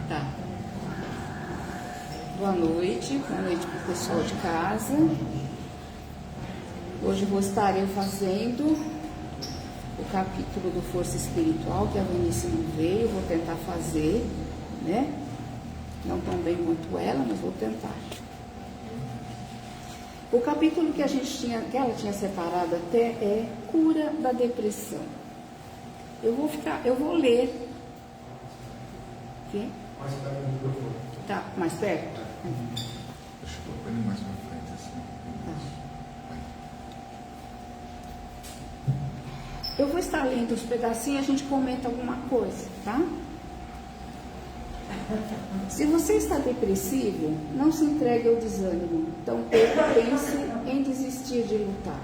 Tá. Boa noite para o pessoal de casa. Hoje eu fazendo o capítulo do Força Espiritual, que a Vinícius não veio, vou tentar fazer, né? Não tão bem quanto ela, mas vou tentar. O capítulo que ela tinha separado até é Cura da Depressão. Eu vou ler. Aqui. Mais perto do microfone. Tá, mais perto? Deixa eu pôr ele mais pra frente assim. Eu vou estar lendo os pedacinhos e a gente comenta alguma coisa, tá? Se você está depressivo, não se entregue ao desânimo, tampouco pense em desistir de lutar.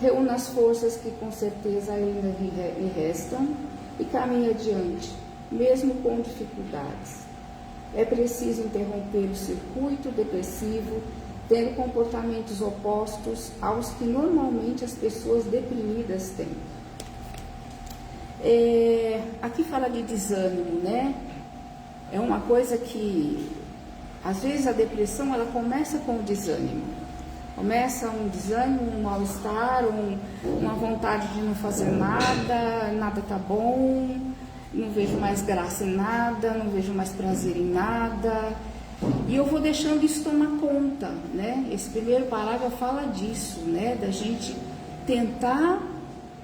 Reúna as forças que com certeza ainda lhe restam e caminhe adiante, mesmo com dificuldades. É preciso interromper o circuito depressivo, tendo comportamentos opostos aos que normalmente as pessoas deprimidas têm. Aqui fala de desânimo, né? É uma coisa que, às vezes, a depressão, ela começa com o desânimo. Começa um desânimo, um mal-estar, uma vontade de não fazer nada tá bom, não vejo mais graça em nada, não vejo mais prazer em nada. E eu vou deixando isso tomar conta, né? Esse primeiro parágrafo fala disso, né? Da gente tentar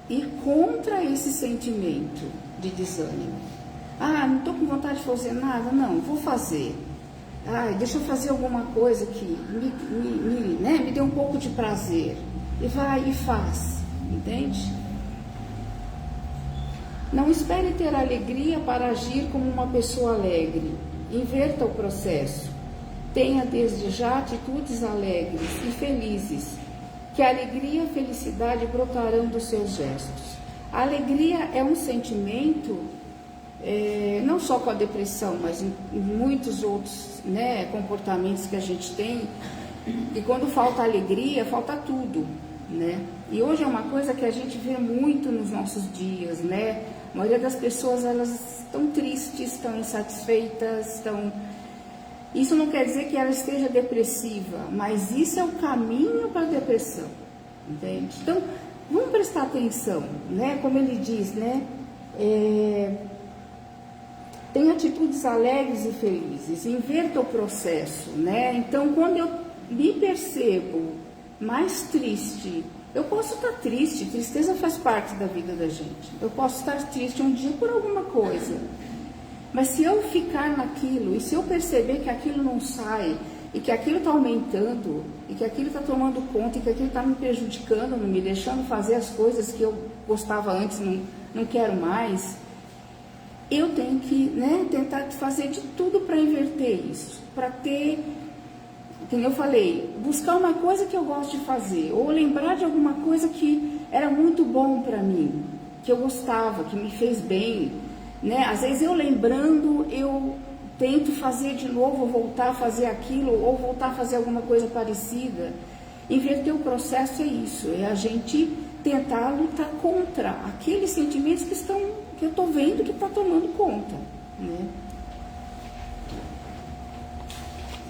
ir contra esse sentimento de desânimo. Não estou com vontade de fazer nada? Não, vou fazer. Deixa eu fazer alguma coisa que me dê um pouco de prazer. E vai e faz, entende? Não espere ter alegria para agir como uma pessoa alegre. Inverta o processo. Tenha desde já atitudes alegres e felizes, que a alegria e a felicidade brotarão dos seus gestos. A alegria é um sentimento, não só com a depressão, mas em muitos outros, né, comportamentos que a gente tem. E quando falta alegria, falta tudo, né? E hoje é uma coisa que a gente vê muito nos nossos dias, né? A maioria das pessoas, elas estão tristes, estão insatisfeitas, Isso não quer dizer que ela esteja depressiva, mas isso é o caminho para a depressão, entende? Então, vamos prestar atenção, né? Como ele diz, né? Tem atitudes alegres e felizes, inverta o processo, né? Então, quando eu me percebo mais triste, eu posso estar triste, tristeza faz parte da vida da gente. Eu posso estar triste um dia por alguma coisa, mas se eu ficar naquilo, e se eu perceber que aquilo não sai, e que aquilo está aumentando, e que aquilo está tomando conta, e que aquilo está me prejudicando, não me deixando fazer as coisas que eu gostava antes, não quero mais, eu tenho que, né, tentar fazer de tudo para inverter isso, para ter, como eu falei, buscar uma coisa que eu gosto de fazer, ou lembrar de alguma coisa que era muito bom para mim, que eu gostava, que me fez bem, né? Às vezes eu lembrando, eu tento fazer de novo, voltar a fazer aquilo, ou voltar a fazer alguma coisa parecida. Inverter o processo é isso, é a gente tentar lutar contra aqueles sentimentos que eu estou vendo que está tomando conta, né?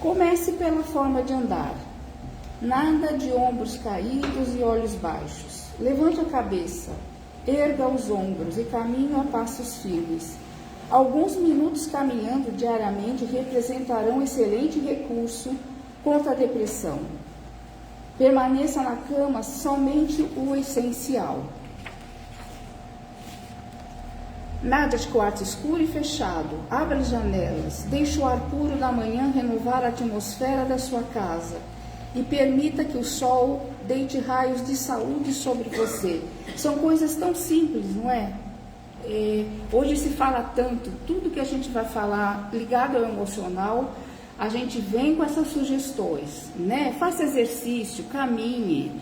Comece pela forma de andar. Nada de ombros caídos e olhos baixos. Levante a cabeça, erga os ombros e caminhe a passos firmes. Alguns minutos caminhando diariamente representarão um excelente recurso contra a depressão. Permaneça na cama somente o essencial. Nada de quarto escuro e fechado. Abra as janelas. Deixe o ar puro da manhã renovar a atmosfera da sua casa. E permita que o sol deite raios de saúde sobre você. São coisas tão simples, não é? Hoje se fala tanto, tudo que a gente vai falar ligado ao emocional, a gente vem com essas sugestões, né? Faça exercício, caminhe,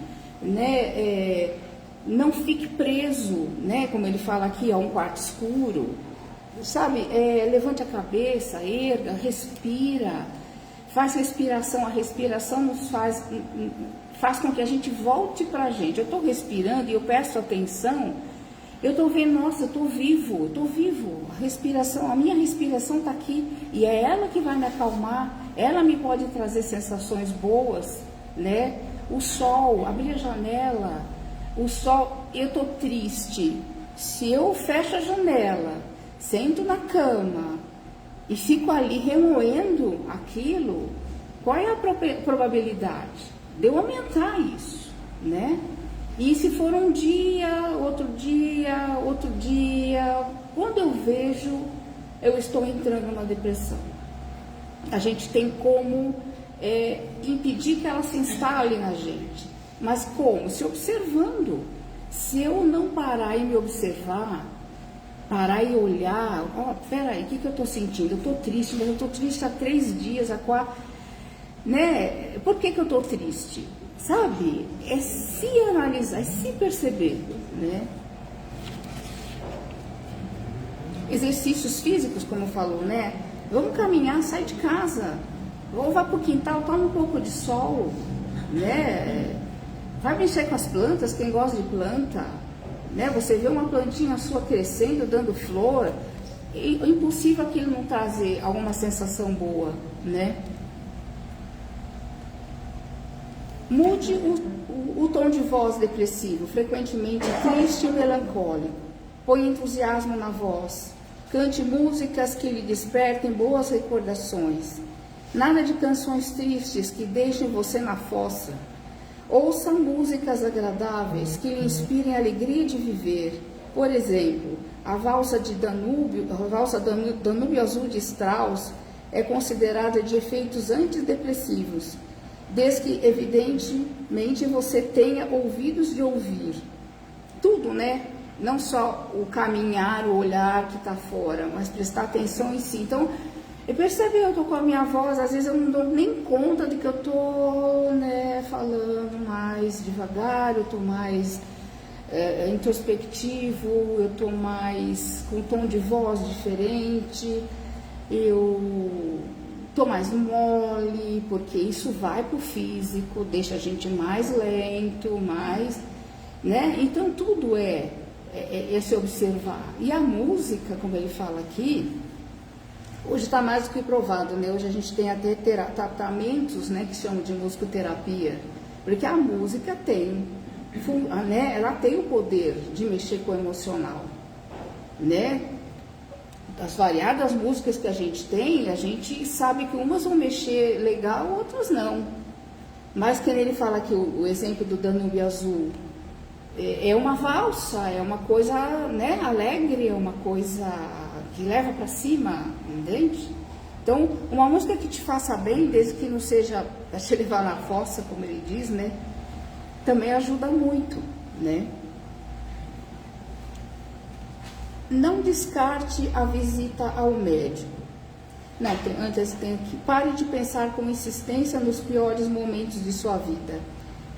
né? Não fique preso, né? Como ele fala aqui, a um quarto escuro, sabe? Levante a cabeça, erga, respira, faz respiração. A respiração nos faz com que a gente volte para a gente. Eu estou respirando e eu presto atenção, Eu estou vendo, nossa, eu estou vivo. A minha respiração está aqui. E é ela que vai me acalmar. Ela me pode trazer sensações boas, né? O sol, abrir a janela. O sol, eu estou triste. Se eu fecho a janela, sento na cama e fico ali remoendo aquilo, qual é a probabilidade de eu aumentar isso, né? E se for um dia, outro dia, quando eu vejo, eu estou entrando numa depressão. A gente tem como impedir que ela se instale na gente. Mas como? Se observando. Se eu não parar e me observar, parar e olhar, peraí, o que eu estou sentindo? Eu estou triste, mas eu estou triste há 3 dias, há 4, né? Por que eu estou triste? Sabe? É se analisar, é se perceber, né? Exercícios físicos, como falou, né? Vamos caminhar, sai de casa, ou vá para o quintal, toma um pouco de sol, né? Vai mexer com as plantas, quem gosta de planta, né? Você vê uma plantinha sua crescendo, dando flor, é impossível aquilo não trazer alguma sensação boa, né? Mude o tom de voz depressivo, frequentemente triste e melancólico. Põe entusiasmo na voz. Cante músicas que lhe despertem boas recordações. Nada de canções tristes que deixem você na fossa. Ouça músicas agradáveis que lhe inspirem a alegria de viver. Por exemplo, a valsa Danúbio Azul de Strauss é considerada de efeitos antidepressivos, desde que, evidentemente, você tenha ouvidos de ouvir. Tudo, né? Não só o caminhar, o olhar que está fora, mas prestar atenção em si. Então, eu percebi, eu estou com a minha voz, às vezes eu não dou nem conta de que eu estou, né, falando mais devagar, eu estou mais introspectivo, eu estou mais com um tom de voz diferente, eu estou mais mole, porque isso vai para o físico, deixa a gente mais lento, mais, né? Então tudo é se observar. E a música, como ele fala aqui, hoje está mais do que provado, né? Hoje a gente tem até tratamentos, né, que chamam de musicoterapia, porque a música tem, né, ela tem o poder de mexer com o emocional, né? As variadas músicas que a gente sabe que umas vão mexer legal, outras não. Mas que ele fala aqui, o exemplo do Danúbio Azul, é uma valsa, é uma coisa, né, alegre, é uma coisa que leva para cima, entende? Então, uma música que te faça bem, desde que não seja para te levar na fossa, como ele diz, né, também ajuda muito, né? Não descarte a visita ao médico. Não, antes tem aqui. Pare de pensar com insistência nos piores momentos de sua vida.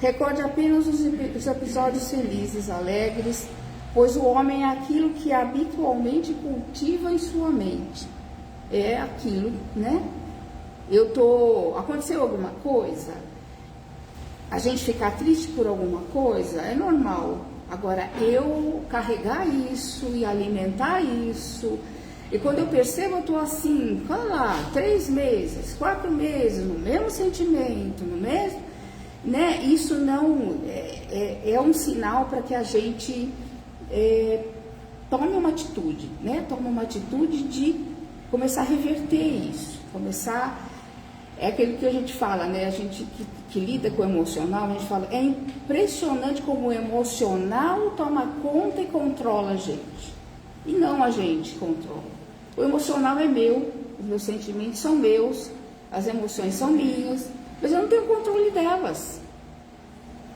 Recorde apenas os episódios felizes, alegres, pois o homem é aquilo que habitualmente cultiva em sua mente. É aquilo, né? Aconteceu alguma coisa? A gente ficar triste por alguma coisa é normal. Agora, eu carregar isso e alimentar isso, e quando eu percebo, eu estou assim, olha lá, 3 meses, 4 meses, no mesmo sentimento, no mesmo, né? Isso não é um sinal para que a gente tome uma atitude, né? Tome uma atitude de começar a reverter isso, é aquilo que a gente fala, né? A gente que lida com o emocional, a gente fala, é impressionante como o emocional toma conta e controla a gente. E não a gente controla. O emocional é meu, os meus sentimentos são meus, as emoções são minhas, mas eu não tenho controle delas.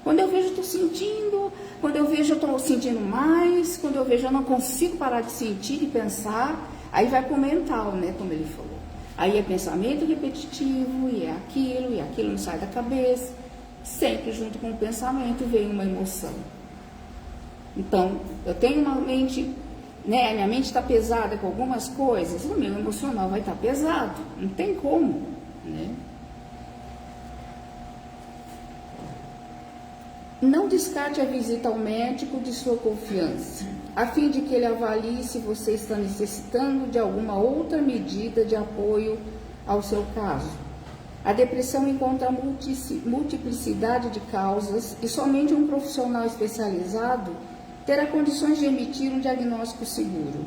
Quando eu vejo, eu estou sentindo, quando eu vejo, eu estou sentindo mais, quando eu vejo, eu não consigo parar de sentir e pensar, aí vai para o mental, né? Como ele falou. Aí é pensamento repetitivo, e aquilo não sai da cabeça. Sempre junto com o pensamento vem uma emoção. Então, eu tenho uma mente, né? A minha mente está pesada com algumas coisas, o meu emocional vai estar pesado. Não tem como, né? Não descarte a visita ao médico de sua confiança, a fim de que ele avalie se você está necessitando de alguma outra medida de apoio ao seu caso. A depressão encontra multiplicidade de causas e somente um profissional especializado terá condições de emitir um diagnóstico seguro.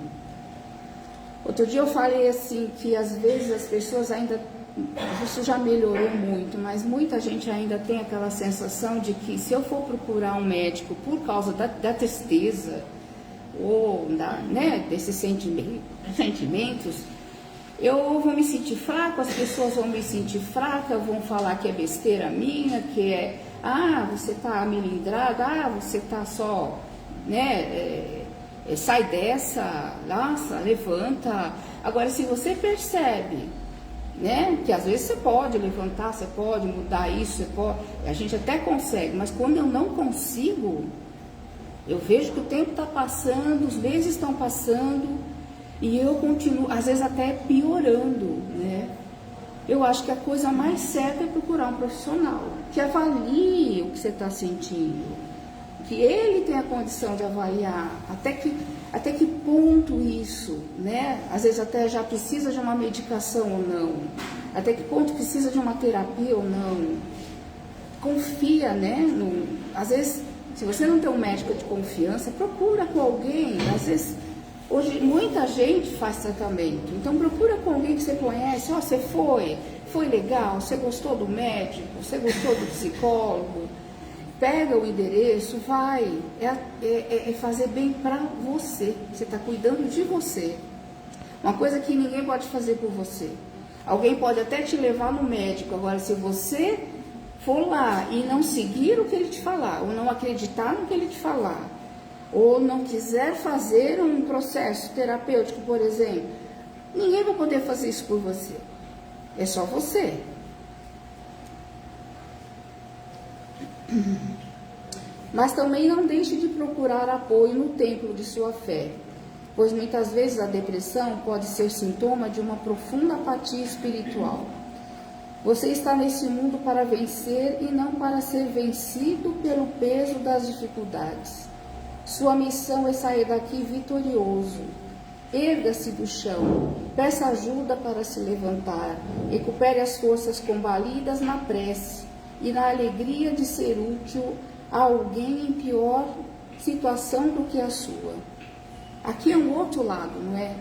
Outro dia eu falei assim que às vezes as pessoas ainda, isso já melhorou muito, mas muita gente ainda tem aquela sensação de que se eu for procurar um médico por causa da tristeza ou desses sentimentos, eu vou me sentir fraca, as pessoas vão me sentir fraca, vão falar que é besteira minha, que é, você está melindrada, você está só, sai dessa, nossa, levanta. Agora, se você percebe, que às vezes você pode levantar, você pode mudar isso, você pode, a gente até consegue, mas quando eu não consigo, eu vejo que o tempo está passando, os meses estão passando, e eu continuo, às vezes até piorando, Eu acho que a coisa mais certa é procurar um profissional que avalie o que você está sentindo, que ele tenha a condição de avaliar até que ponto isso, Às vezes até já precisa de uma medicação ou não, até que ponto precisa de uma terapia ou não. Confia, às vezes, se você não tem um médico de confiança, procura com alguém. Às vezes, hoje muita gente faz tratamento, então procura com alguém que você conhece. Você foi legal, você gostou do médico, você gostou do psicólogo, pega o endereço, vai, é fazer bem para você, você está cuidando de você, uma coisa que ninguém pode fazer por você. Alguém pode até te levar no médico, agora se você for lá e não seguir o que ele te falar, ou não acreditar no que ele te falar, ou não quiser fazer um processo terapêutico, por exemplo, ninguém vai poder fazer isso por você. É só você. Mas também não deixe de procurar apoio no templo de sua fé, pois muitas vezes a depressão pode ser sintoma de uma profunda apatia espiritual. Você está nesse mundo para vencer e não para ser vencido pelo peso das dificuldades. Sua missão é sair daqui vitorioso. Erga-se do chão, peça ajuda para se levantar, recupere as forças combalidas na prece e na alegria de ser útil a alguém em pior situação do que a sua. Aqui é um outro lado, não é?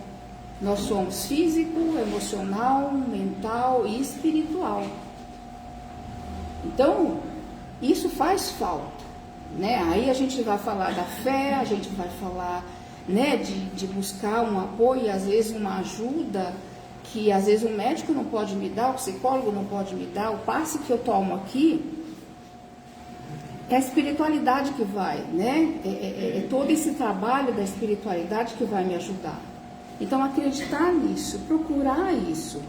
Nós somos físico, emocional, mental e espiritual. Então, isso faz falta, Aí a gente vai falar da fé, a gente vai falar, de buscar um apoio, às vezes uma ajuda que às vezes o médico não pode me dar, o psicólogo não pode me dar. O passe que eu tomo aqui é a espiritualidade que vai, É todo esse trabalho da espiritualidade que vai me ajudar. Então, acreditar nisso, procurar isso.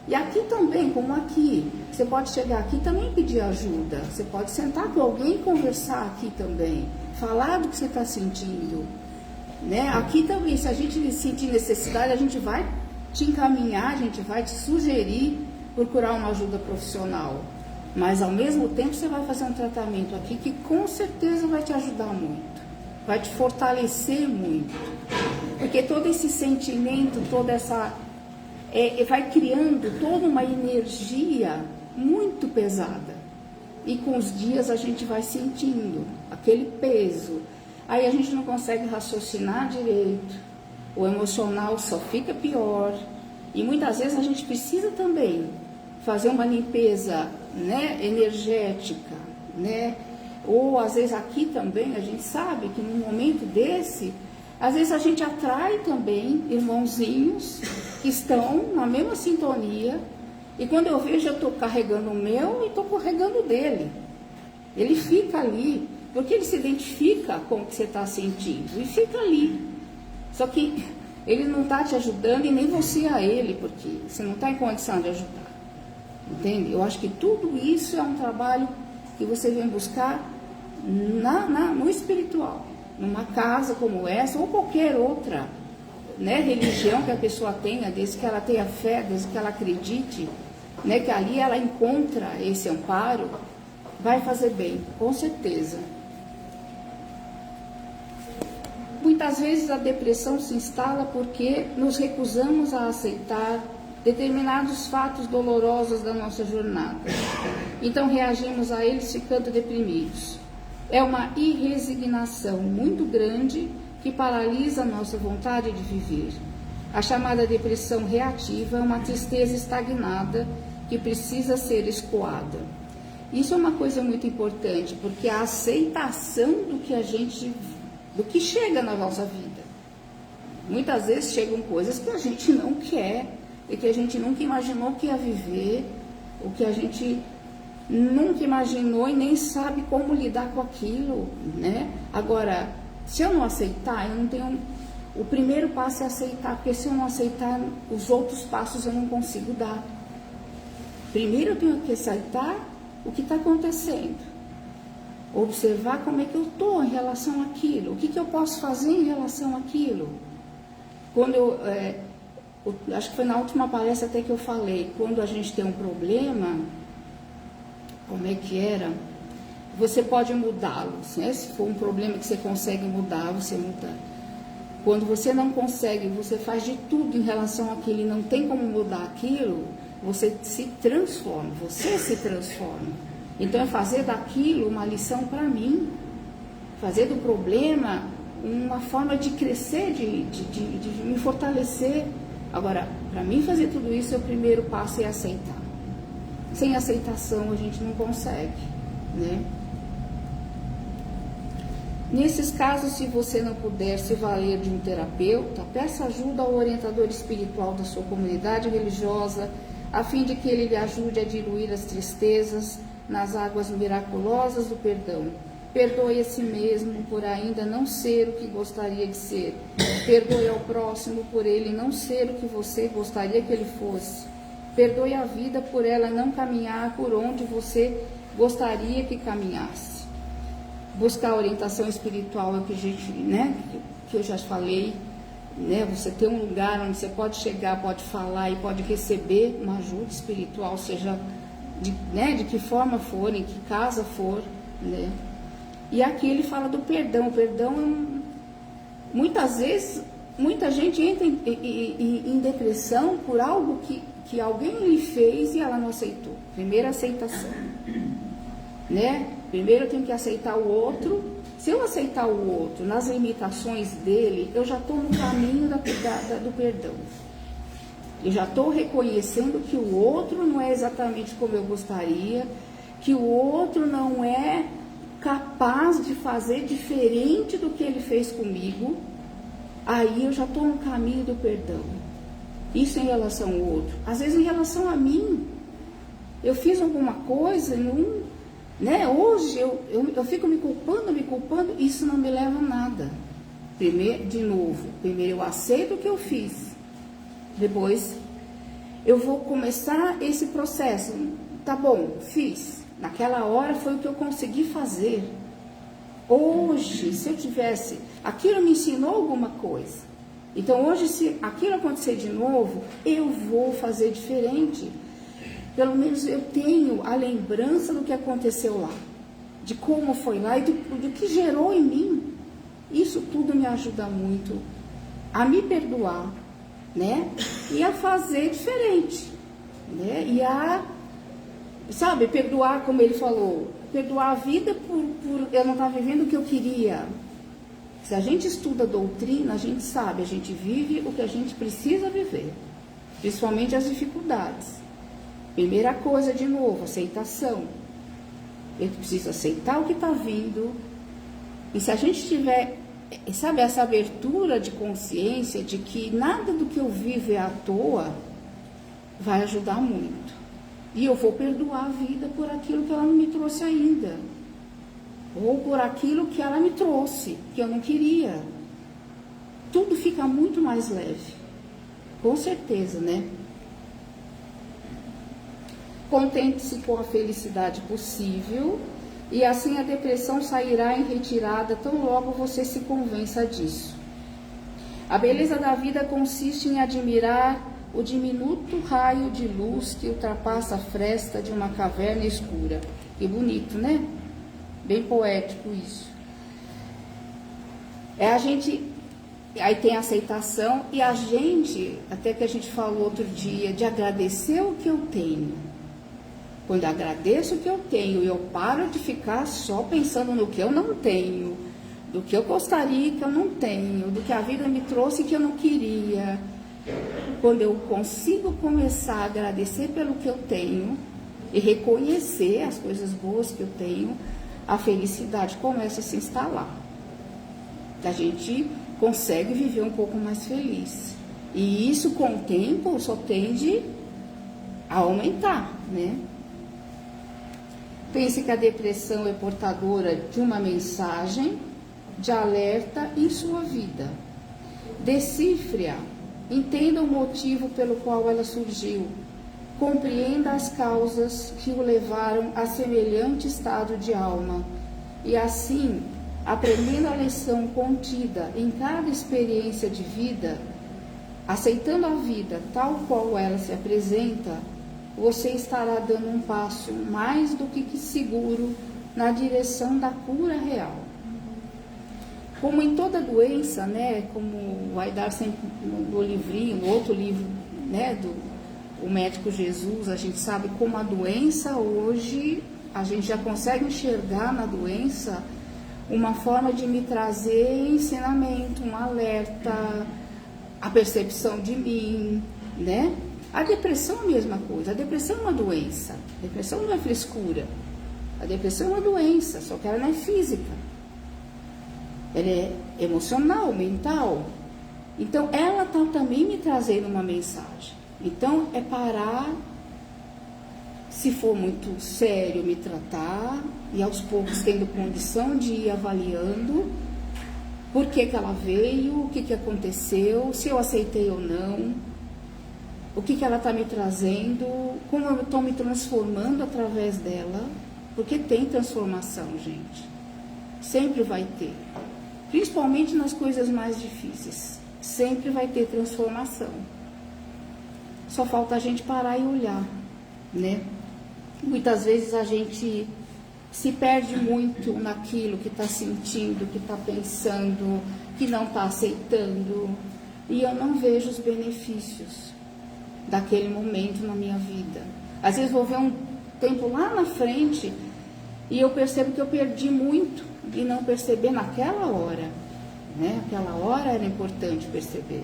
E aqui também, como aqui, você pode chegar aqui e também pedir ajuda. Você pode sentar com alguém e conversar aqui também. Falar do que você está sentindo. Aqui também, se a gente sentir necessidade, a gente vai te encaminhar, a gente vai te sugerir procurar uma ajuda profissional. Mas, ao mesmo tempo, você vai fazer um tratamento aqui que com certeza vai te ajudar muito. Vai te fortalecer muito. Porque todo esse sentimento, toda essa... vai criando toda uma energia muito pesada. E com os dias a gente vai sentindo aquele peso. Aí a gente não consegue raciocinar direito. O emocional só fica pior. E muitas vezes a gente precisa também fazer uma limpeza, energética, Ou às vezes aqui também a gente sabe que num momento desse, às vezes a gente atrai também irmãozinhos que estão na mesma sintonia, e quando eu vejo, eu estou carregando o meu e estou carregando o dele. Ele fica ali, porque ele se identifica com o que você está sentindo, e fica ali. Só que ele não está te ajudando e nem você a ele, porque você não está em condição de ajudar. Entende? Eu acho que tudo isso é um trabalho que você vem buscar no espiritual. Numa casa como essa, ou qualquer outra religião que a pessoa tenha, desde que ela tenha fé, desde que ela acredite, que ali ela encontra esse amparo, vai fazer bem, com certeza. muitas vezes a depressão se instala porque nos recusamos a aceitar determinados fatos dolorosos da nossa jornada. Então reagimos a eles ficando deprimidos. É uma irresignação muito grande que paralisa a nossa vontade de viver. A chamada depressão reativa é uma tristeza estagnada que precisa ser escoada. Isso é uma coisa muito importante, porque a aceitação do que chega na nossa vida. Muitas vezes chegam coisas que a gente não quer, e que a gente nunca imaginou que ia viver, o que a gente nunca imaginou e nem sabe como lidar com aquilo, né? Agora, se eu não aceitar, eu não tenho... O primeiro passo é aceitar, porque se eu não aceitar, os outros passos eu não consigo dar. Primeiro eu tenho que aceitar o que está acontecendo. Observar como é que eu estou em relação àquilo, o que eu posso fazer em relação àquilo. Quando acho que foi na última palestra até que eu falei, quando a gente tem um problema, como é que era? Você pode mudá-lo, né? Se for um problema que você consegue mudar, você muda. Quando você não consegue, você faz de tudo em relação àquilo e não tem como mudar aquilo, você se transforma, Então é fazer daquilo uma lição para mim, fazer do problema uma forma de crescer, de me fortalecer. Agora, para mim fazer tudo isso, o primeiro passo é aceitar. Sem aceitação a gente não consegue, né? Nesses casos, se você não puder se valer de um terapeuta, peça ajuda ao orientador espiritual da sua comunidade religiosa, a fim de que ele lhe ajude a diluir as tristezas nas águas miraculosas do perdão. Perdoe a si mesmo por ainda não ser o que gostaria de ser. Perdoe ao próximo por ele não ser o que você gostaria que ele fosse. Perdoe a vida por ela não caminhar por onde você gostaria que caminhasse. Buscar orientação espiritual é o que a gente, né, que eu já falei, né, você ter um lugar onde você pode chegar, pode falar e pode receber uma ajuda espiritual, seja de que forma for, em que casa for, né. E aqui ele fala do perdão. O perdão muitas vezes, muita gente entra em depressão por algo que alguém lhe fez e ela não aceitou. Primeira aceitação, né? Primeiro eu tenho que aceitar o outro. Se eu aceitar o outro nas limitações dele, eu já estou no caminho do perdão. Eu já estou reconhecendo que o outro não é exatamente como eu gostaria, que o outro não é capaz de fazer diferente do que ele fez comigo. Aí eu já estou no caminho do perdão. Isso em relação ao outro. Às vezes em relação a mim, eu fiz alguma coisa, né? Hoje eu fico me culpando, isso não me leva a nada. Primeiro eu aceito o que eu fiz. Depois eu vou começar esse processo. Tá bom, fiz. Naquela hora foi o que eu consegui fazer. Hoje, se eu tivesse... Aquilo me ensinou alguma coisa. Então hoje, se aquilo acontecer de novo, eu vou fazer diferente. Pelo menos eu tenho a lembrança do que aconteceu lá, de como foi lá e do que gerou em mim. Isso tudo me ajuda muito a me perdoar, né? E a fazer diferente, né? E a, sabe, perdoar, como ele falou, perdoar a vida por eu não estar vivendo o que eu queria. Se a gente estuda a doutrina, a gente sabe, a gente vive o que a gente precisa viver, principalmente as dificuldades. Primeira coisa, de novo, aceitação. Eu preciso aceitar o que está vindo. E se a gente tiver, sabe, essa abertura de consciência de que nada do que eu vivo é à toa, vai ajudar muito. E eu vou perdoar a vida por aquilo que ela não me trouxe ainda. Ou por aquilo que ela me trouxe, que eu não queria. Tudo fica muito mais leve. Com certeza, né? Contente-se com a felicidade possível e assim a depressão sairá em retirada tão logo você se convença disso. A beleza da vida consiste em admirar o diminuto raio de luz que ultrapassa a fresta de uma caverna escura. Que bonito, né? Bem poético isso. É a gente Aí tem a aceitação e a gente, até que a gente falou outro dia, de agradecer o que eu tenho. Quando eu agradeço o que eu tenho, eu paro de ficar só pensando no que eu não tenho, do que eu gostaria que eu não tenho, do que a vida me trouxe que eu não queria. Quando eu consigo começar a agradecer pelo que eu tenho e reconhecer as coisas boas que eu tenho, a felicidade começa a se instalar. A gente consegue viver um pouco mais feliz. E isso, com o tempo, só tende a aumentar, né? Pense que a depressão é portadora de uma mensagem de alerta em sua vida. Decifre-a, entenda o motivo pelo qual ela surgiu, compreenda as causas que o levaram a semelhante estado de alma, e assim, aprendendo a lição contida em cada experiência de vida, aceitando a vida tal qual ela se apresenta, você estará dando um passo mais do que seguro na direção da cura real. Como em toda doença, né, como vai dar sempre no livrinho, no outro livro, né, do O Médico Jesus, a gente sabe como a doença hoje, a gente já consegue enxergar na doença uma forma de me trazer ensinamento, um alerta, a percepção de mim, né? A depressão é a mesma coisa, a depressão é uma doença, a depressão não é frescura, a depressão é uma doença, só que ela não é física, ela é emocional, mental, então ela está também me trazendo uma mensagem, então é parar, se for muito sério, me tratar, e aos poucos tendo condição de ir avaliando por que ela veio, o que aconteceu, se eu aceitei ou não, o que ela está me trazendo, como eu estou me transformando através dela, porque tem transformação, gente. Sempre vai ter. Principalmente nas coisas mais difíceis. Sempre vai ter transformação. Só falta a gente parar e olhar, né? Muitas vezes a gente se perde muito naquilo que está sentindo, que está pensando, que não está aceitando. E eu não vejo os benefícios daquele momento na minha vida. Às vezes vou ver um tempo lá na frente e eu percebo que eu perdi muito de não perceber naquela hora, né? Aquela hora era importante perceber.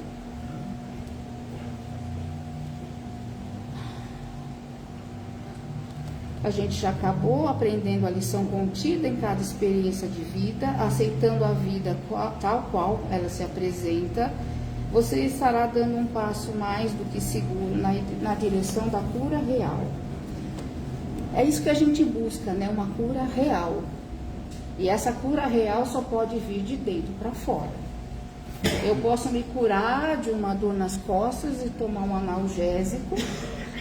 A gente já acabou aprendendo a lição contida em cada experiência de vida, aceitando a vida tal qual ela se apresenta. Você estará dando um passo mais do que seguro na direção da cura real. É isso que a gente busca, né? Uma cura real. E essa cura real só pode vir de dentro para fora. Eu posso me curar de uma dor nas costas e tomar um analgésico.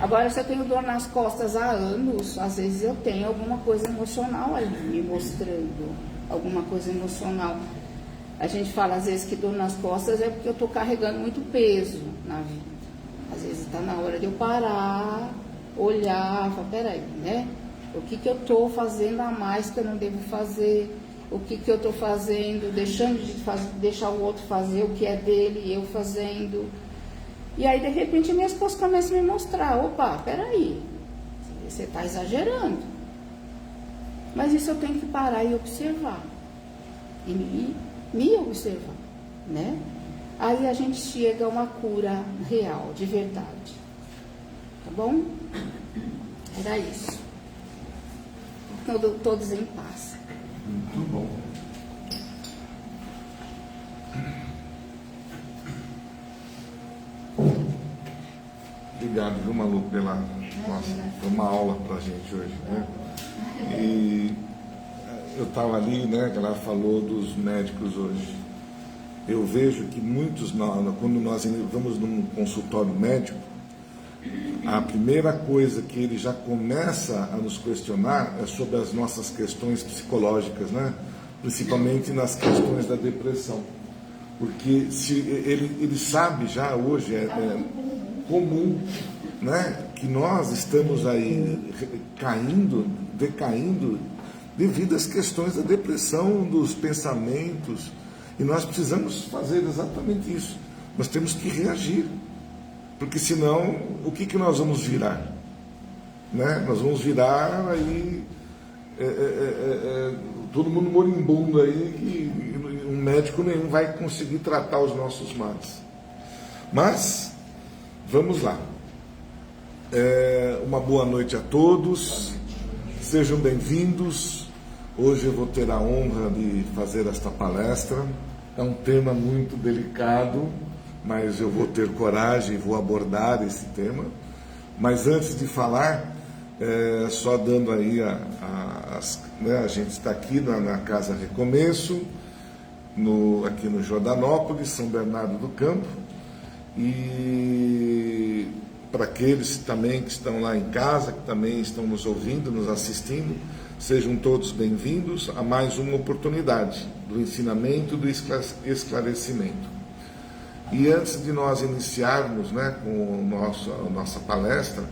Agora, se eu tenho dor nas costas há anos, às vezes eu tenho alguma coisa emocional ali me mostrando, alguma coisa emocional. A gente fala às vezes que dor nas costas é porque eu estou carregando muito peso na vida. Às vezes está na hora de eu parar, olhar, falar, peraí, né? O que eu estou fazendo a mais que eu não devo fazer? O que eu estou fazendo, deixando de deixar o outro fazer o que é dele e eu fazendo? E aí, de repente, minhas costas começam a me mostrar, opa, peraí, você está exagerando. Mas isso eu tenho que parar e observar. E me observar, né? Aí a gente chega a uma cura real, de verdade. Tá bom? Era isso. Todos em paz. Muito bom. Obrigado, viu, Malu, pela... Nossa, foi uma aula pra gente hoje, né? E eu estava ali, né, que ela falou dos médicos hoje. Eu vejo que muitos, quando nós vamos num consultório médico, a primeira coisa que ele já começa a nos questionar é sobre as nossas questões psicológicas, né? Principalmente nas questões da depressão. Porque se ele sabe já hoje, é comum, né, que nós estamos aí decaindo, devido às questões da depressão, dos pensamentos. E nós precisamos fazer exatamente isso. Nós temos que reagir, porque senão, o que nós vamos virar? Né? Nós vamos virar aí todo mundo moribundo aí, que um médico nenhum vai conseguir tratar os nossos males. Mas, vamos lá. Uma boa noite a todos, sejam bem-vindos. Hoje eu vou ter a honra de fazer esta palestra. É um tema muito delicado, mas eu vou ter coragem e vou abordar esse tema. Mas antes de falar, só dando aí a gente está aqui na Casa Recomeço, aqui no Jordanópolis, São Bernardo do Campo, e para aqueles também que estão lá em casa, que também estão nos ouvindo, nos assistindo, sejam todos bem-vindos a mais uma oportunidade do ensinamento, do esclarecimento. E antes de nós iniciarmos, né, com a nossa palestra,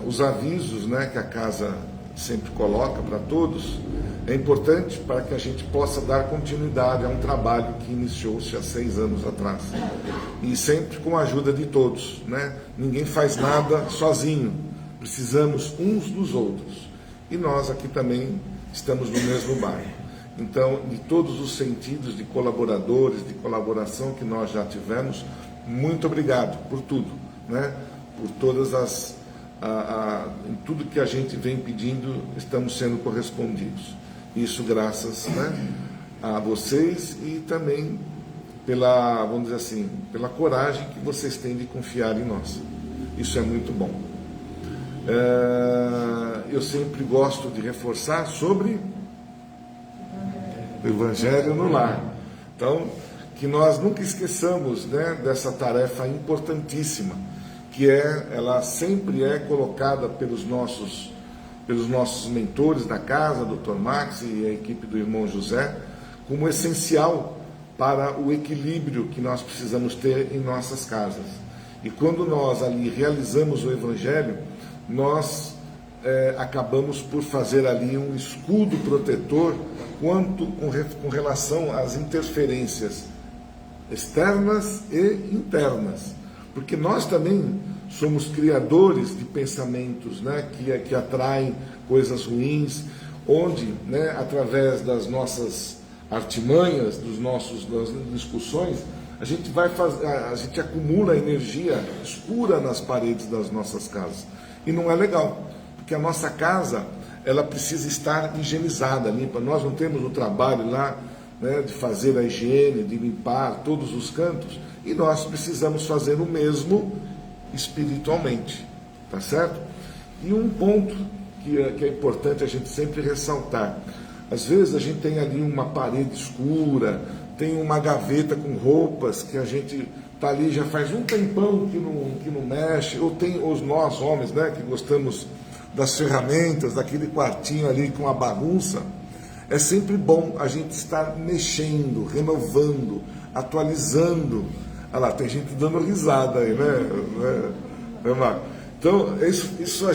os avisos, né, que a casa sempre coloca para todos, é importante para que a gente possa dar continuidade a um trabalho que iniciou-se há 6 anos atrás. E sempre com a ajuda de todos, né? Ninguém faz nada sozinho, precisamos uns dos outros. E nós aqui também estamos no mesmo bairro. Então, de todos os sentidos de colaboradores, de colaboração que nós já tivemos, muito obrigado por tudo, né? Por todas em tudo que a gente vem pedindo, estamos sendo correspondidos. Isso graças, né, a vocês e também pela, vamos dizer assim, pela coragem que vocês têm de confiar em nós. Isso é muito bom. Eu sempre gosto de reforçar sobre o Evangelho no lar. Então, que nós nunca esqueçamos, né, dessa tarefa importantíssima, que ela sempre é colocada pelos nossos mentores da casa, Dr. Max e a equipe do irmão José, como essencial para o equilíbrio que nós precisamos ter em nossas casas. E quando nós ali realizamos o Evangelho, nós acabamos por fazer ali um escudo protetor com relação às interferências externas e internas. Porque nós também somos criadores de pensamentos, né, que atraem coisas ruins, onde, né, através das nossas artimanhas, das discussões, a gente acumula energia escura nas paredes das nossas casas. E não é legal, porque a nossa casa, ela precisa estar higienizada, limpa. Nós não temos o trabalho lá, né, de fazer a higiene, de limpar todos os cantos, e nós precisamos fazer o mesmo espiritualmente, tá certo? E um ponto que é importante a gente sempre ressaltar: às vezes a gente tem ali uma parede escura, tem uma gaveta com roupas que a gente está ali já faz um tempão que não mexe, ou tem nós homens, né, que gostamos das ferramentas, daquele quartinho ali com a bagunça. É sempre bom a gente estar mexendo, renovando, atualizando. Olha lá, tem gente dando risada aí, né, Marco? Então, isso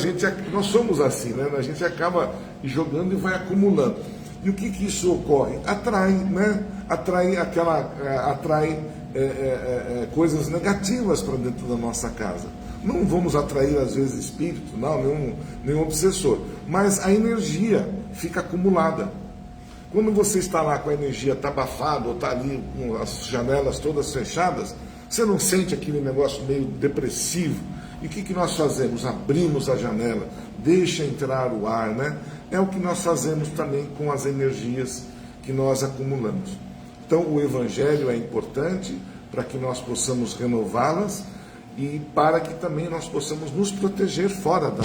nós somos assim, né? A gente acaba jogando e vai acumulando. E o que isso ocorre? Atrai coisas negativas para dentro da nossa casa. Não vamos atrair, às vezes, espírito, não, nenhum obsessor. Mas a energia fica acumulada. Quando você está lá com a energia, está abafado, ou está ali com as janelas todas fechadas, você não sente aquele negócio meio depressivo? E o que nós fazemos? Abrimos a janela, deixa entrar o ar, né? É o que nós fazemos também com as energias que nós acumulamos. Então, o Evangelho é importante para que nós possamos renová-las e para que também nós possamos nos proteger fora da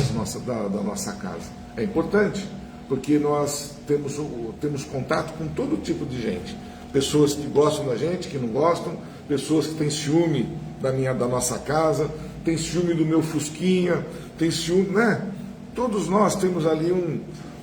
nossa casa. É importante, porque nós temos contato com todo tipo de gente. Pessoas que gostam da gente, que não gostam, pessoas que têm ciúme da nossa casa, tem ciúme do meu fusquinha, tem ciúme, né? Todos nós temos ali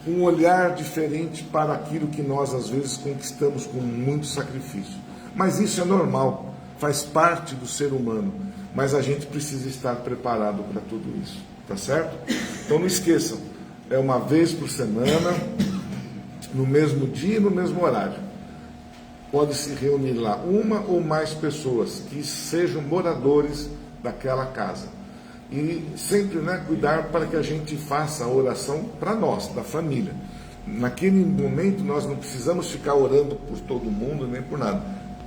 um olhar diferente para aquilo que nós às vezes conquistamos com muito sacrifício. Mas isso é normal, faz parte do ser humano, mas a gente precisa estar preparado para tudo isso, tá certo? Então não esqueçam, é uma vez por semana, no mesmo dia e no mesmo horário. pode se reunir lá uma ou mais pessoas que sejam moradores daquela casa. E sempre, né, cuidar para que a gente faça a oração para nós, da família. Naquele momento nós não precisamos ficar orando por todo mundo, nem por nada.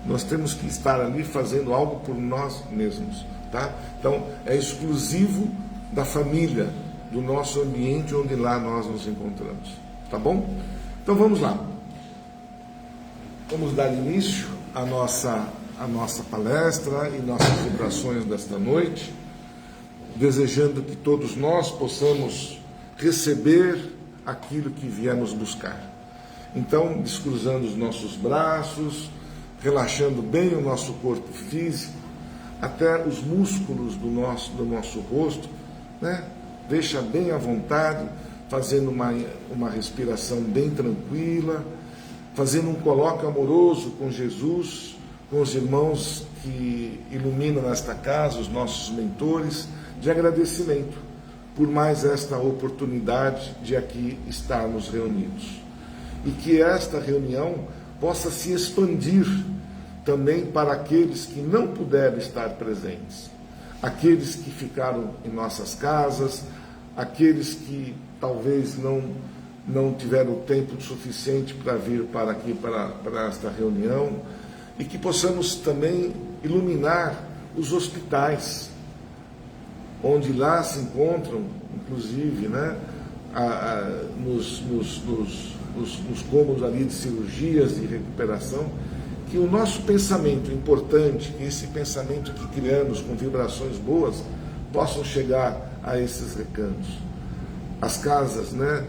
Nós temos que estar ali fazendo algo por nós mesmos, tá? Então é exclusivo da família, do nosso ambiente onde lá nós nos encontramos, tá bom? Então vamos lá. Vamos dar início à nossa palestra e nossas vibrações desta noite, desejando que todos nós possamos receber aquilo que viemos buscar. Então, descruzando os nossos braços, relaxando bem o nosso corpo físico, até os músculos do nosso rosto, né? Deixa bem à vontade, fazendo uma respiração bem tranquila, fazendo um colóquio amoroso com Jesus, com os irmãos que iluminam esta casa, os nossos mentores, de agradecimento por mais esta oportunidade de aqui estarmos reunidos. E que esta reunião possa se expandir também para aqueles que não puderam estar presentes, aqueles que ficaram em nossas casas, aqueles que talvez não tiveram tempo suficiente para vir para aqui, para esta reunião, e que possamos também iluminar os hospitais, onde lá se encontram, inclusive, né, nos cômodos ali de cirurgias e recuperação, que o nosso pensamento importante, que esse pensamento que criamos com vibrações boas, possam chegar a esses recantos. As casas, né,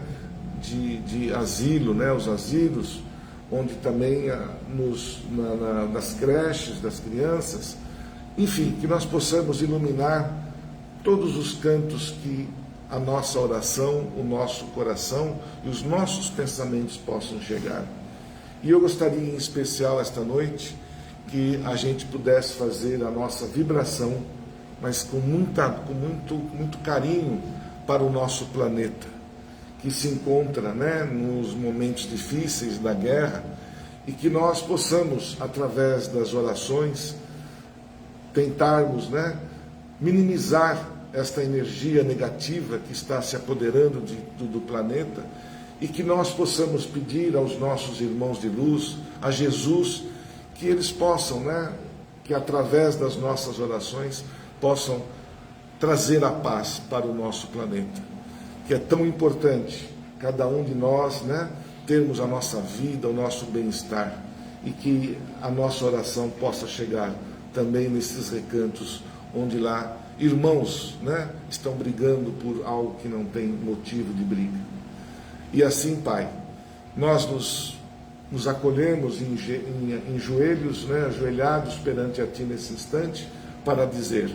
de asilo, né, os asilos, onde também nas creches das crianças, enfim, que nós possamos iluminar todos os cantos que a nossa oração, o nosso coração e os nossos pensamentos possam chegar. E eu gostaria em especial esta noite que a gente pudesse fazer a nossa vibração, mas com muito carinho para o nosso planeta, que se encontra, né, nos momentos difíceis da guerra, e que nós possamos, através das orações, tentarmos, né, minimizar esta energia negativa que está se apoderando do planeta, e que nós possamos pedir aos nossos irmãos de luz, a Jesus, que eles possam, né, que através das nossas orações, possam trazer a paz para o nosso planeta, que é tão importante, cada um de nós, né, termos a nossa vida, o nosso bem-estar, e que a nossa oração possa chegar também nesses recantos, onde lá irmãos, né, estão brigando por algo que não tem motivo de briga. E assim, Pai, nós nos acolhemos em joelhos, né, ajoelhados perante a Ti nesse instante, para dizer: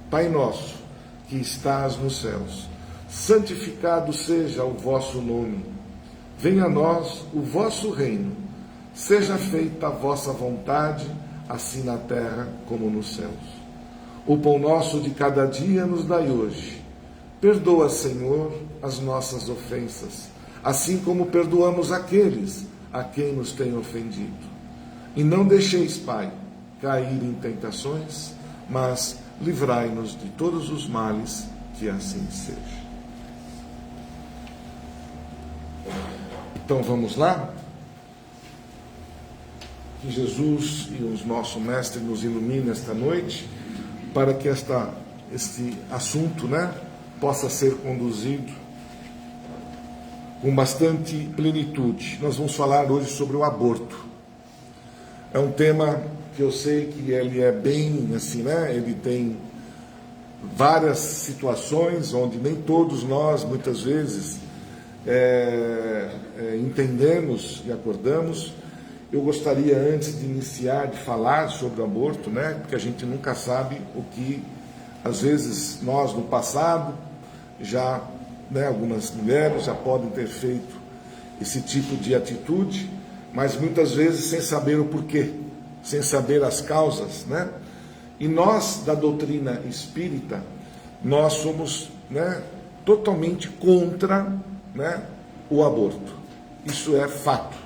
Pai nosso, que estás nos céus, santificado seja o vosso nome. Venha a nós o vosso reino. Seja feita a vossa vontade, assim na terra como nos céus. O pão nosso de cada dia nos dai hoje. Perdoa, Senhor, as nossas ofensas, assim como perdoamos aqueles a quem nos têm ofendido. E não deixeis, Pai, cair em tentações, mas livrai-nos de todos os males, que assim seja. Então vamos lá? Que Jesus e o nosso Mestre nos ilumine esta noite, para que este assunto, né, possa ser conduzido com bastante plenitude. Nós vamos falar hoje sobre o aborto. É um tema que eu sei que ele é bem assim, né? Ele tem várias situações onde nem todos nós, muitas vezes, entendemos e acordamos. Eu gostaria, antes de iniciar, de falar sobre o aborto, né? Porque a gente nunca sabe o que, às vezes, nós no passado já, né, algumas mulheres já podem ter feito esse tipo de atitude, mas muitas vezes sem saber o porquê, sem saber as causas, né? E nós, da doutrina espírita, nós somos, né, totalmente contra, né, o aborto. Isso é fato.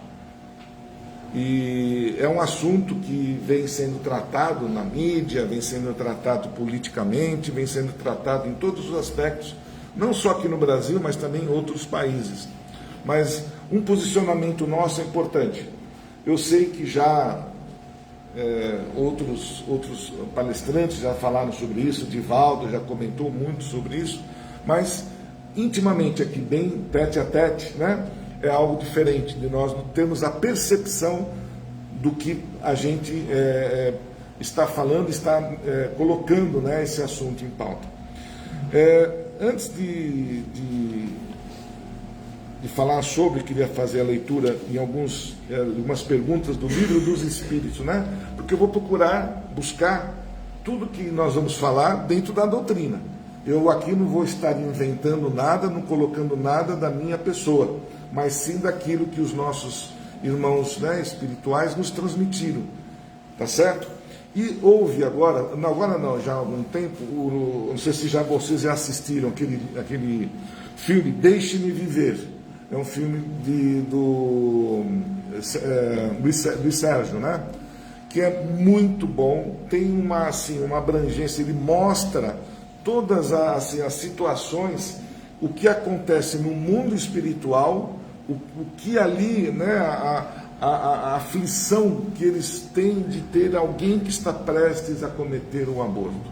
E é um assunto que vem sendo tratado na mídia, vem sendo tratado politicamente, vem sendo tratado em todos os aspectos, não só aqui no Brasil, mas também em outros países. Mas um posicionamento nosso é importante. Eu sei que já outros palestrantes já falaram sobre isso, Divaldo já comentou muito sobre isso, mas intimamente aqui, bem tete a tete, né? É algo diferente de nós termos a percepção do que a gente está falando, está colocando, né, esse assunto em pauta. Antes de falar sobre, queria fazer a leitura em algumas perguntas do Livro dos Espíritos, né? Porque eu vou buscar tudo que nós vamos falar dentro da doutrina. Eu aqui não vou estar inventando nada, não colocando nada da minha pessoa, mas sim daquilo que os nossos irmãos, né, espirituais nos transmitiram, tá certo? E houve já há algum tempo, não sei se vocês já assistiram aquele filme Deixe-me Viver. É um filme do Luiz Sérgio, né? Que é muito bom, tem uma abrangência, ele mostra todas as situações, o que acontece no mundo espiritual, o que ali, né, a aflição que eles têm de ter alguém que está prestes a cometer um aborto,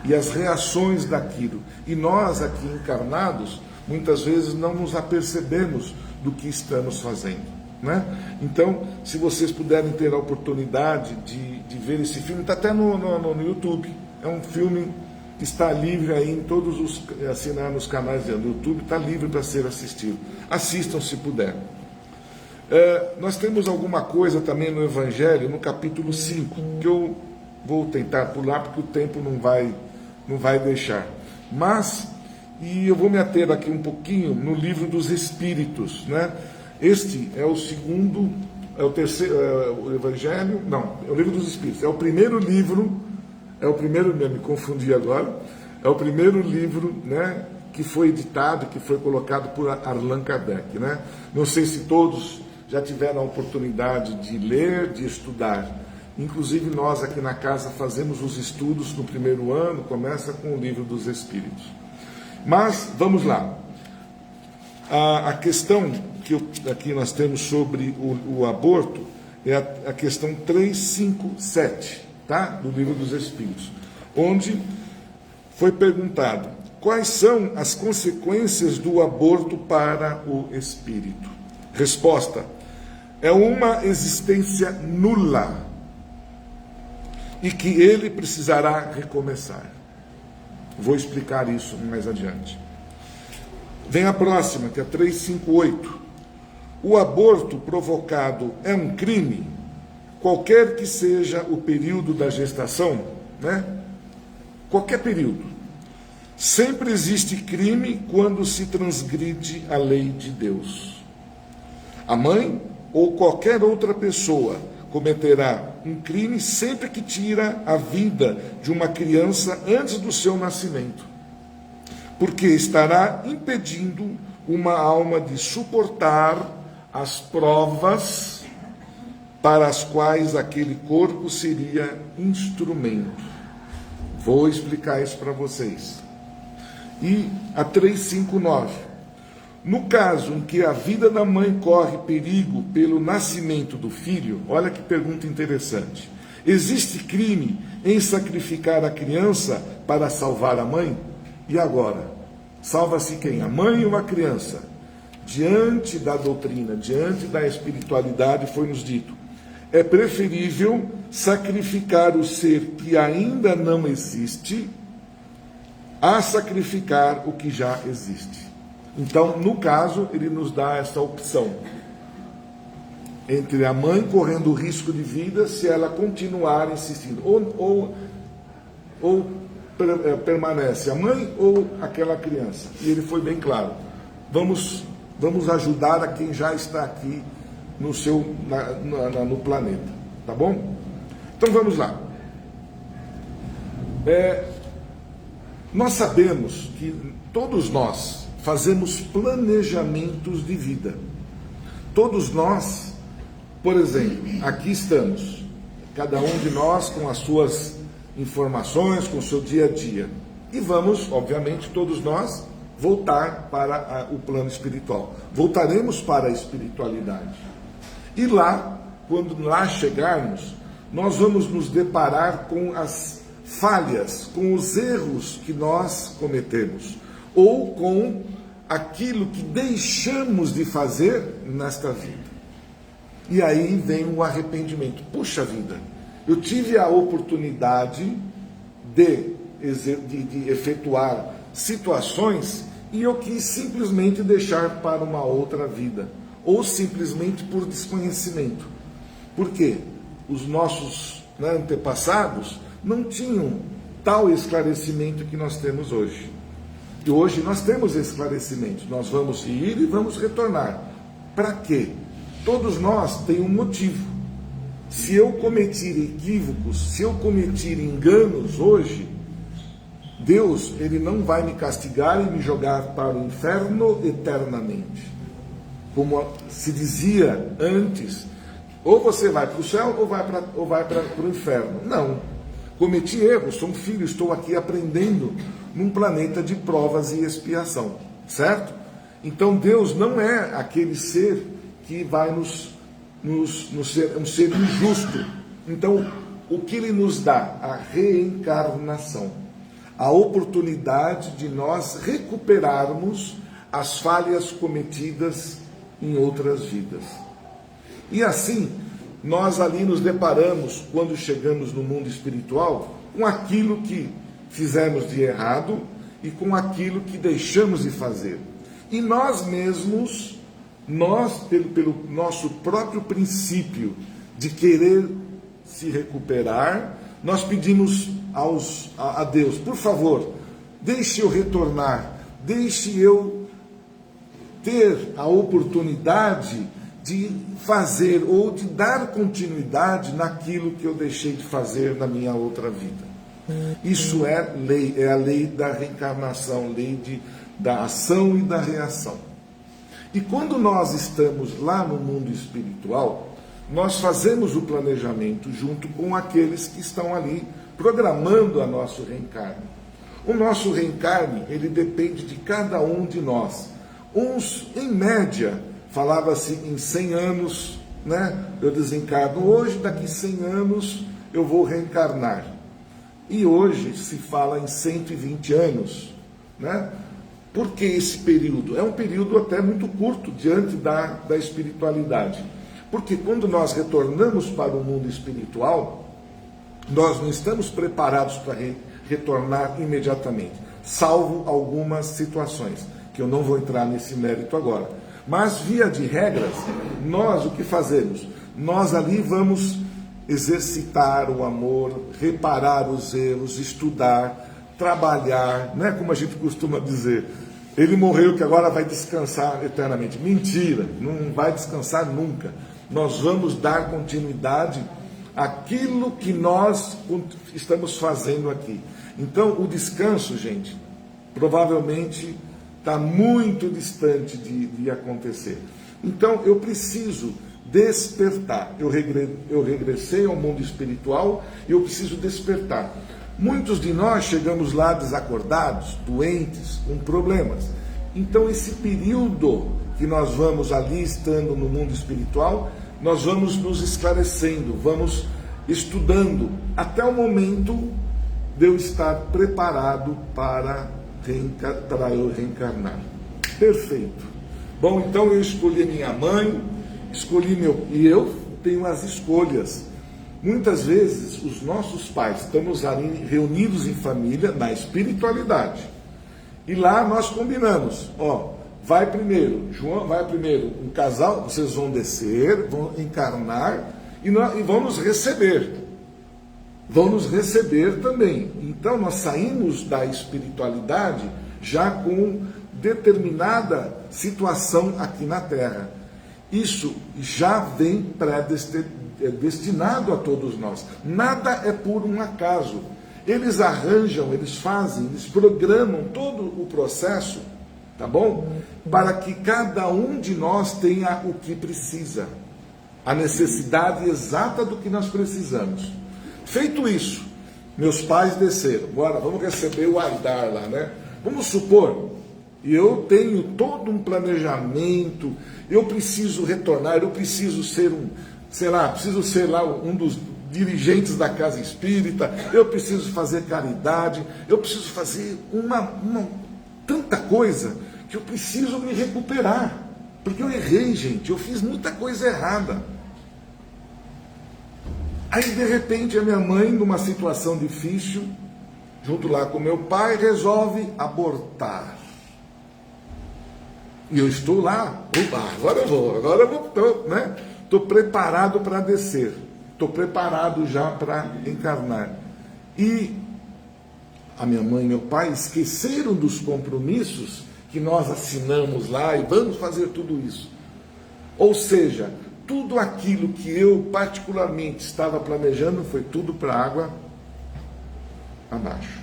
e as reações daquilo. E nós aqui encarnados, muitas vezes não nos apercebemos do que estamos fazendo, né? Então, se vocês puderem ter a oportunidade de ver esse filme, está até no YouTube, é um filme que está livre aí em todos nos canais do YouTube, está livre para ser assistido. Assistam se puder. Nós temos alguma coisa também no Evangelho, no capítulo 5, que eu vou tentar pular porque o tempo não vai deixar. E eu vou me ater aqui um pouquinho no Livro dos Espíritos, né? Este é o segundo, o terceiro, o Evangelho, não, é o Livro dos Espíritos, é o primeiro livro. Me confundi agora, é o primeiro livro, né, que foi editado, que foi colocado por Allan Kardec, né? Não sei se todos já tiveram a oportunidade de ler, de estudar. Inclusive nós aqui na casa fazemos os estudos no primeiro ano, começa com o Livro dos Espíritos. Mas, vamos lá. A questão que aqui nós temos sobre o aborto é a questão 357. Tá? Do Livro dos Espíritos, onde foi perguntado quais são as consequências do aborto para o espírito. Resposta: é uma existência nula e que ele precisará recomeçar. Vou explicar isso mais adiante. Vem a próxima, que é a 358. O aborto provocado é um crime? Qualquer que seja o período da gestação, né? Qualquer período. Sempre existe crime quando se transgride a lei de Deus. A mãe ou qualquer outra pessoa cometerá um crime sempre que tira a vida de uma criança antes do seu nascimento, porque estará impedindo uma alma de suportar as provas para as quais aquele corpo seria instrumento. Vou explicar isso para vocês. E a 359. No caso em que a vida da mãe corre perigo pelo nascimento do filho, olha que pergunta interessante. Existe crime em sacrificar a criança para salvar a mãe? E agora? Salva-se quem? A mãe ou a criança? Diante da doutrina, diante da espiritualidade, foi-nos dito: é preferível sacrificar o ser que ainda não existe a sacrificar o que já existe. Então, no caso, ele nos dá essa opção entre a mãe correndo risco de vida se ela continuar insistindo, ou permanece a mãe ou aquela criança. E ele foi bem claro: vamos ajudar a quem já está aqui no planeta, tá bom? Então vamos lá. Nós sabemos que todos nós fazemos planejamentos de vida. Todos nós Por exemplo, aqui estamos, cada um de nós com as suas informações, com o seu dia a dia. E vamos, obviamente, todos nós, voltar para o plano espiritual. Voltaremos para a espiritualidade. E lá, quando lá chegarmos, nós vamos nos deparar com as falhas, com os erros que nós cometemos, ou com aquilo que deixamos de fazer nesta vida. E aí vem o arrependimento. Puxa vida, eu tive a oportunidade de efetuar situações e eu quis simplesmente deixar para uma outra vida, ou simplesmente por desconhecimento. Por quê? Os nossos antepassados não tinham tal esclarecimento que nós temos hoje. E hoje nós temos esclarecimento. Nós vamos ir e vamos retornar. Para quê? Todos nós temos um motivo. Se eu cometer equívocos, se eu cometer enganos hoje, Deus, Ele não vai me castigar e me jogar para o inferno eternamente. Como se dizia antes, ou você vai para o céu ou vai para o inferno. Não. Cometi erros, sou um filho, estou aqui aprendendo num planeta de provas e expiação. Certo? Então Deus não é aquele ser que vai nos ser um ser injusto. Então, o que Ele nos dá? A reencarnação. A oportunidade de nós recuperarmos as falhas cometidas em outras vidas. E assim, nós ali nos deparamos, quando chegamos no mundo espiritual, com aquilo que fizemos de errado e com aquilo que deixamos de fazer. E nós mesmos, pelo nosso próprio princípio de querer se recuperar, nós pedimos a Deus, por favor, deixe eu retornar, deixe eu ter a oportunidade de fazer ou de dar continuidade naquilo que eu deixei de fazer na minha outra vida. Isso é lei, é a lei da reencarnação, lei da ação e da reação. E quando nós estamos lá no mundo espiritual, nós fazemos o planejamento junto com aqueles que estão ali programando a nosso reencarne. O nosso reencarne, ele depende de cada um de nós. Uns, em média, falava-se em 100 anos, eu desencarno hoje, daqui 100 anos eu vou reencarnar. E hoje se fala em 120 anos, Por que esse período? É um período até muito curto diante da espiritualidade. Porque quando nós retornamos para o mundo espiritual, nós não estamos preparados para retornar imediatamente, salvo algumas situações, que eu não vou entrar nesse mérito agora. Mas, via de regras, nós o que fazemos? Nós ali vamos exercitar o amor, reparar os erros, estudar, trabalhar, não é como a gente costuma dizer, ele morreu que agora vai descansar eternamente. Mentira, não vai descansar nunca. Nós vamos dar continuidade àquilo que nós estamos fazendo aqui. Então, o descanso, gente, provavelmente está muito distante de acontecer. Então, eu preciso despertar. Eu regressei ao mundo espiritual e eu preciso despertar. Muitos de nós chegamos lá desacordados, doentes, com problemas. Então, esse período que nós vamos ali, estando no mundo espiritual, nós vamos nos esclarecendo, vamos estudando, até o momento de eu estar preparado para eu reencarnar. Perfeito. Bom, então eu escolhi minha mãe, e eu tenho as escolhas. Muitas vezes os nossos pais, estamos ali reunidos em família, na espiritualidade, e lá nós combinamos, vai primeiro, João, vai primeiro um casal, vocês vão descer, vão encarnar e vão nos receber. Vão nos receber também. Então nós saímos da espiritualidade já com determinada situação aqui na Terra. Isso já vem predestinado a todos nós. Nada é por um acaso. Eles arranjam, eles fazem, eles programam todo o processo, tá bom? Para que cada um de nós tenha o que precisa. a necessidade exata do que nós precisamos. Feito isso, meus pais desceram. Agora vamos receber o Aidar lá, né? Vamos supor, eu tenho todo um planejamento, eu preciso retornar, eu preciso ser um dos dirigentes da casa espírita, eu preciso fazer caridade, eu preciso fazer tanta coisa que eu preciso me recuperar, porque eu errei, gente, eu fiz muita coisa errada. Aí de repente a minha mãe, numa situação difícil, junto lá com meu pai, resolve abortar. E eu estou lá, agora eu vou, né? Estou preparado para descer, estou preparado já para encarnar. E a minha mãe e meu pai esqueceram dos compromissos que nós assinamos lá e vamos fazer tudo isso. Ou seja, tudo aquilo que eu particularmente estava planejando foi tudo para a água abaixo.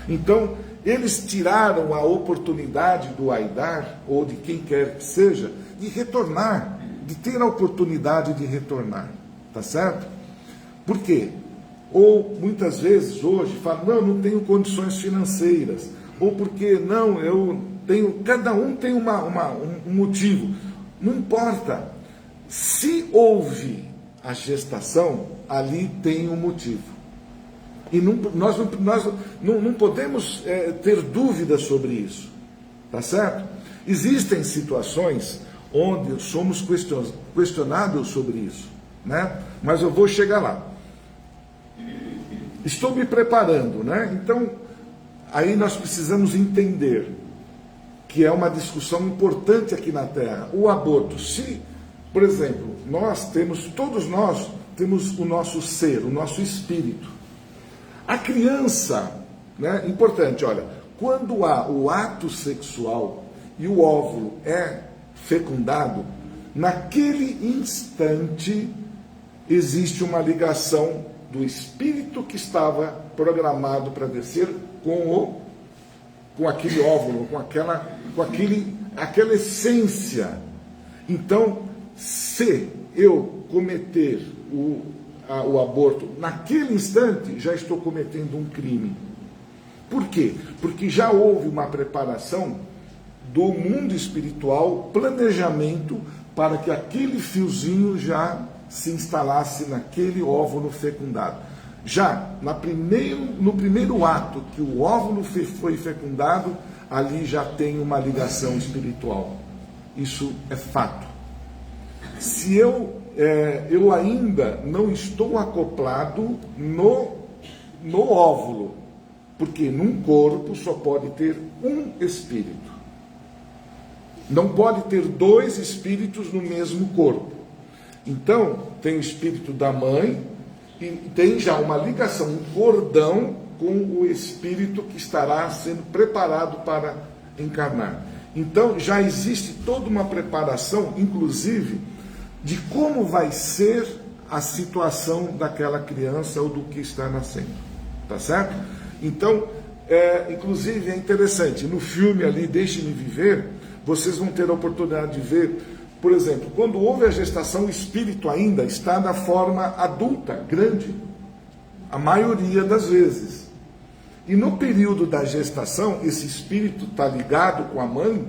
Então, eles tiraram a oportunidade do Aidar, ou de quem quer que seja, de retornar, de ter a oportunidade de retornar. Tá certo? Por quê? Ou muitas vezes hoje falam, não tenho condições financeiras. Ou porque não, eu tenho. Cada um tem um motivo. Não importa. Se houve a gestação, ali tem um motivo. E nós não podemos ter dúvidas sobre isso. Tá certo? Existem situações onde somos questionados sobre isso, né? Mas eu vou chegar lá. Estou me preparando, né? Então, aí nós precisamos entender que é uma discussão importante aqui na Terra. O aborto, se, por exemplo, todos nós temos o nosso ser, o nosso espírito. A criança, né? Importante, olha, quando há o ato sexual e o óvulo é fecundado, naquele instante existe uma ligação do espírito que estava programado para descer com aquele óvulo, com aquela essência. Então, se eu cometer o aborto naquele instante, já estou cometendo um crime. Por quê? Porque já houve uma preparação do mundo espiritual, planejamento para que aquele fiozinho já se instalasse naquele óvulo fecundado. Já no primeiro ato que o óvulo foi fecundado, ali já tem uma ligação espiritual. Isso é fato. Se eu ainda não estou acoplado no óvulo, porque num corpo só pode ter um espírito. Não pode ter dois espíritos no mesmo corpo. Então, tem o espírito da mãe e tem já uma ligação, um cordão com o espírito que estará sendo preparado para encarnar. Então, já existe toda uma preparação, inclusive, de como vai ser a situação daquela criança ou do que está nascendo. Tá certo? Então, inclusive é interessante, no filme ali, Deixe-me Viver, vocês vão ter a oportunidade de ver, por exemplo, quando houve a gestação, o espírito ainda está na forma adulta, grande, a maioria das vezes. E no período da gestação, esse espírito está ligado com a mãe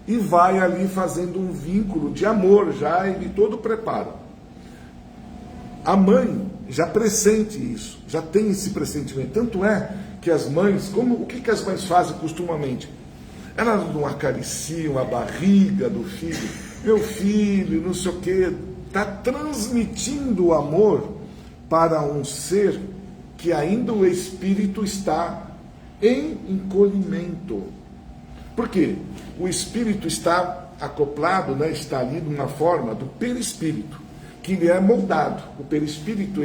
e vai ali fazendo um vínculo de amor, já ele todo preparo. A mãe já pressente isso, já tem esse pressentimento. Tanto é que as mães, o que as mães fazem costumamente? Elas não acariciam a barriga do filho, meu filho, não sei o quê, está transmitindo o amor para um ser que ainda o espírito está em encolhimento. Por quê? O espírito está acoplado, né, está ali numa forma do perispírito, que ele é moldado. O perispírito,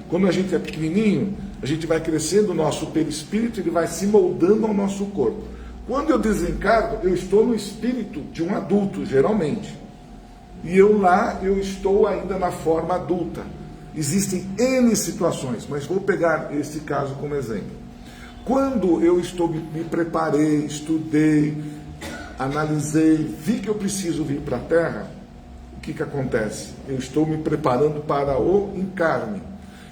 quando a gente é pequenininho, a gente vai crescendo, o nosso perispírito, ele vai se moldando ao nosso corpo. Quando eu desencarno, eu estou no espírito de um adulto, geralmente. E eu estou ainda na forma adulta. Existem N situações, mas vou pegar esse caso como exemplo. Quando eu me preparei, estudei, analisei, vi que eu preciso vir para a Terra, que acontece? Eu estou me preparando para o encarne.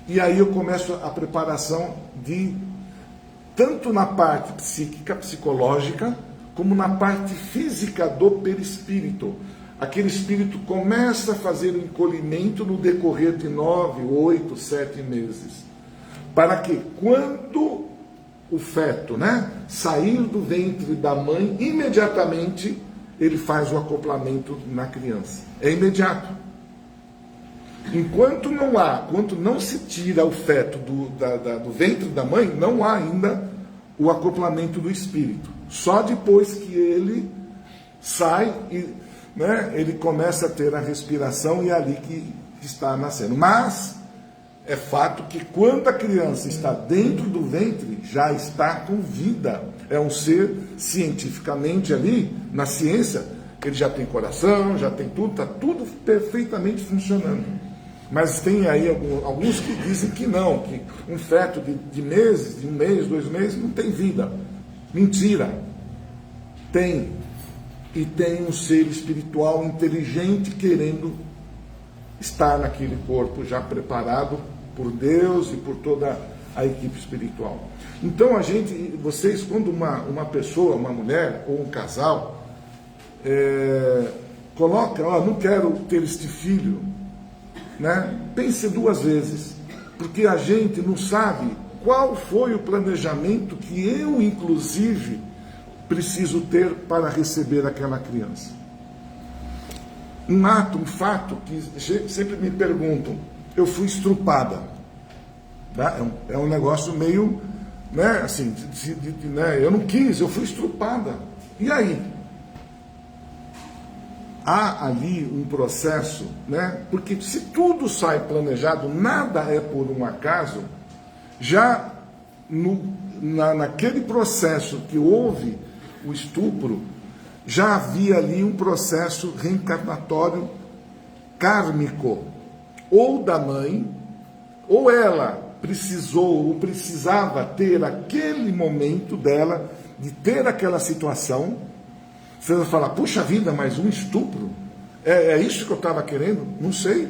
E aí eu começo a preparação tanto na parte psíquica, psicológica, como na parte física do perispírito. Aquele espírito começa a fazer o encolhimento no decorrer de 9, 8, 7 meses. Para que quando o feto, sair do ventre da mãe, imediatamente ele faz o acoplamento na criança. É imediato. Enquanto não se tira o feto do ventre da mãe, não há ainda o acoplamento do espírito. Só depois que ele sai, ele começa a ter a respiração e é ali que está nascendo. Mas é fato que quando a criança está dentro do ventre, já está com vida. É um ser cientificamente ali, na ciência, ele já tem coração, já tem tudo, está tudo perfeitamente funcionando. Mas tem aí alguns que dizem que não, que um feto de meses, de 1 mês, 2 meses, não tem vida. Mentira. Tem. E tem um ser espiritual inteligente querendo estar naquele corpo já preparado por Deus e por toda a equipe espiritual. Então vocês, quando uma pessoa, uma mulher ou um casal coloca, não quero ter este filho, pense 2 vezes, porque a gente não sabe qual foi o planejamento que eu, inclusive, preciso ter para receber aquela criança. Um fato que sempre me perguntam, eu fui estrupada. É um negócio meio, assim, eu não quis, eu fui estrupada. E aí? Há ali um processo, porque se tudo sai planejado, nada é por um acaso, já naquele processo que houve o estupro, já havia ali um processo reencarnatório kármico, ou da mãe, ou ela precisou ou precisava ter aquele momento dela, de ter aquela situação. Você vai falar, puxa vida, mas um estupro? É isso que eu estava querendo? Não sei.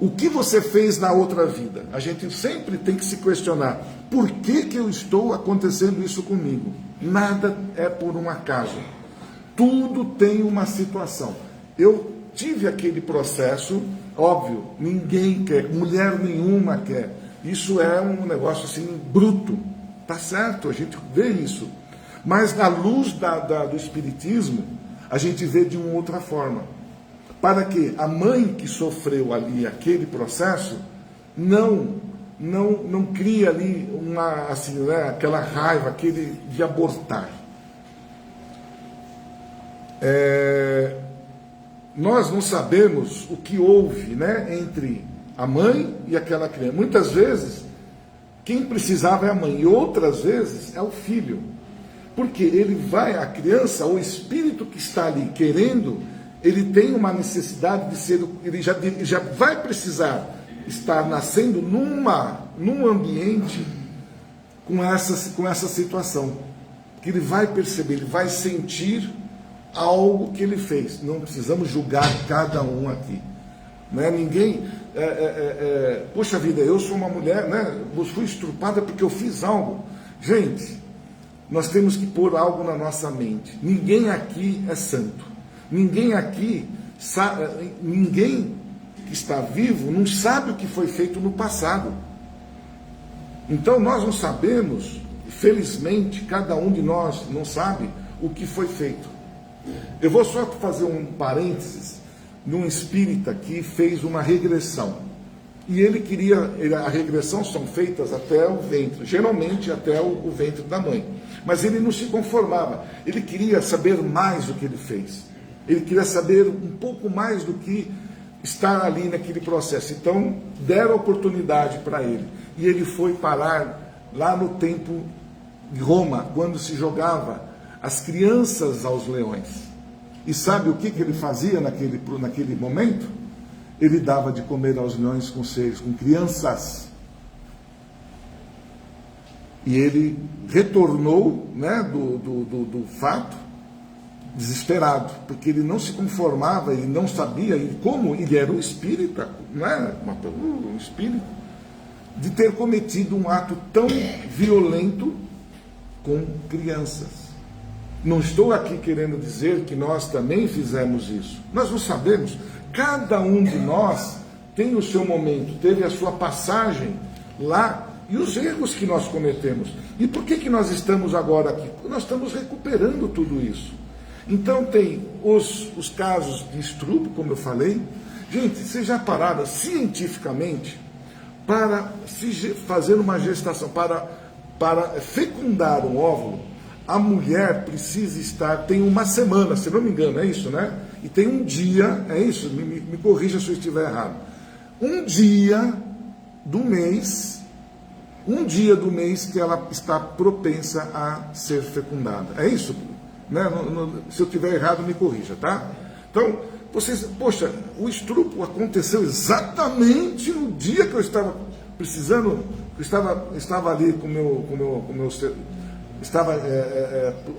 O que você fez na outra vida? A gente sempre tem que se questionar, por que eu estou acontecendo isso comigo? Nada é por um acaso. Tudo tem uma situação. Eu tive aquele processo, óbvio, ninguém quer, mulher nenhuma quer. Isso é um negócio assim, bruto. Tá certo, a gente vê isso. Mas na luz do Espiritismo, a gente vê de uma outra forma. Para que a mãe que sofreu ali aquele processo não cria ali aquela raiva, de abortar. Nós não sabemos o que houve, entre a mãe e aquela criança. Muitas vezes, quem precisava é a mãe, e outras vezes é o filho. Porque a criança, o espírito que está ali querendo, ele tem uma necessidade de ser, ele já vai precisar estar nascendo num ambiente com essa situação. Que ele vai perceber, ele vai sentir algo que ele fez. Não precisamos julgar cada um aqui. Ninguém, poxa vida, eu sou uma mulher, eu fui estrupada porque eu fiz algo. Gente, nós temos que pôr algo na nossa mente. Ninguém aqui é santo. Ninguém aqui sabe, ninguém que está vivo não sabe o que foi feito no passado. Então nós não sabemos, felizmente, cada um de nós não sabe o que foi feito. Eu vou só fazer um parênteses num espírita que fez uma regressão. E a regressão são feitas até o ventre, geralmente até o ventre da mãe. Mas ele não se conformava, ele queria saber mais do que ele fez. Ele queria saber um pouco mais do que está ali naquele processo. Então, deram oportunidade para ele. E ele foi parar lá no tempo de Roma, quando se jogava as crianças aos leões. E sabe o que ele fazia naquele momento? Ele dava de comer aos leões com crianças. E ele retornou do fato desesperado, porque ele não se conformava, ele não sabia, e como ele era um espírita, né? Um espírito, de ter cometido um ato tão violento com crianças. Não estou aqui querendo dizer que nós também fizemos isso. Nós não sabemos. Cada um de nós tem o seu momento, teve a sua passagem lá e os erros que nós cometemos. E por que nós estamos agora aqui? Porque nós estamos recuperando tudo isso. Então tem os casos de estupro, como eu falei. Gente, vocês já pararam cientificamente para se fazer uma gestação, para fecundar um óvulo, a mulher precisa estar, tem uma semana, se não me engano, é isso, né? E tem um dia, é isso, me corrija se eu estiver errado. Um dia do mês que ela está propensa a ser fecundada. É isso? Né? Se eu estiver errado, me corrija, tá? Então, poxa, o estupro aconteceu exatamente no dia que eu estava precisando, estava ali com meu estava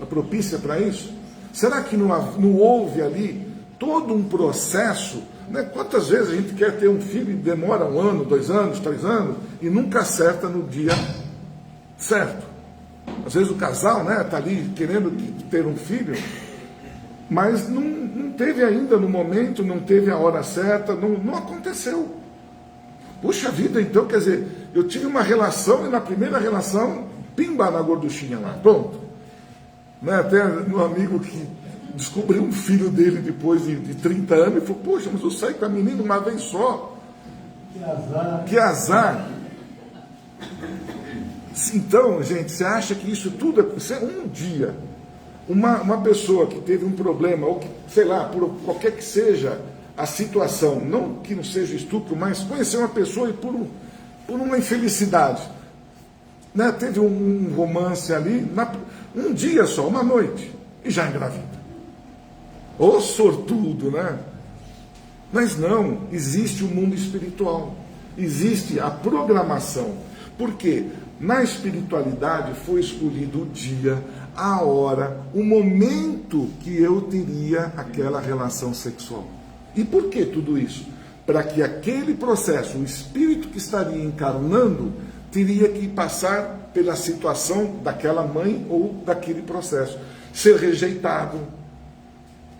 propícia para isso? Será que não houve ali todo um processo? Né? Quantas vezes a gente quer ter um filho e demora 1 ano, 2 anos, 3 anos e nunca acerta no dia certo? Às vezes o casal, né, está ali querendo ter um filho, mas não teve ainda no momento, não teve a hora certa, não aconteceu. Puxa vida, então, quer dizer, eu tive uma relação e na primeira relação, pimba na gorduchinha lá, pronto. Né, até meu amigo que descobriu um filho dele depois de 30 anos e falou, poxa, mas eu saí com a menina uma vez só. Que azar. Que azar. Então, gente, você acha que isso tudo é um dia? Uma pessoa que teve um problema, ou que, sei lá, por qualquer que seja a situação, não que não seja estupro, mas conhecer uma pessoa e por uma infelicidade, né, teve um romance ali, um dia só, uma noite, e já engravida. Ô sortudo, né? Mas não, existe o mundo espiritual, existe a programação. Por quê? Na espiritualidade foi escolhido o dia, a hora, o momento que eu teria aquela relação sexual. E por que tudo isso? Para que aquele processo, o espírito que estaria encarnando, teria que passar pela situação daquela mãe ou daquele processo. Ser rejeitado,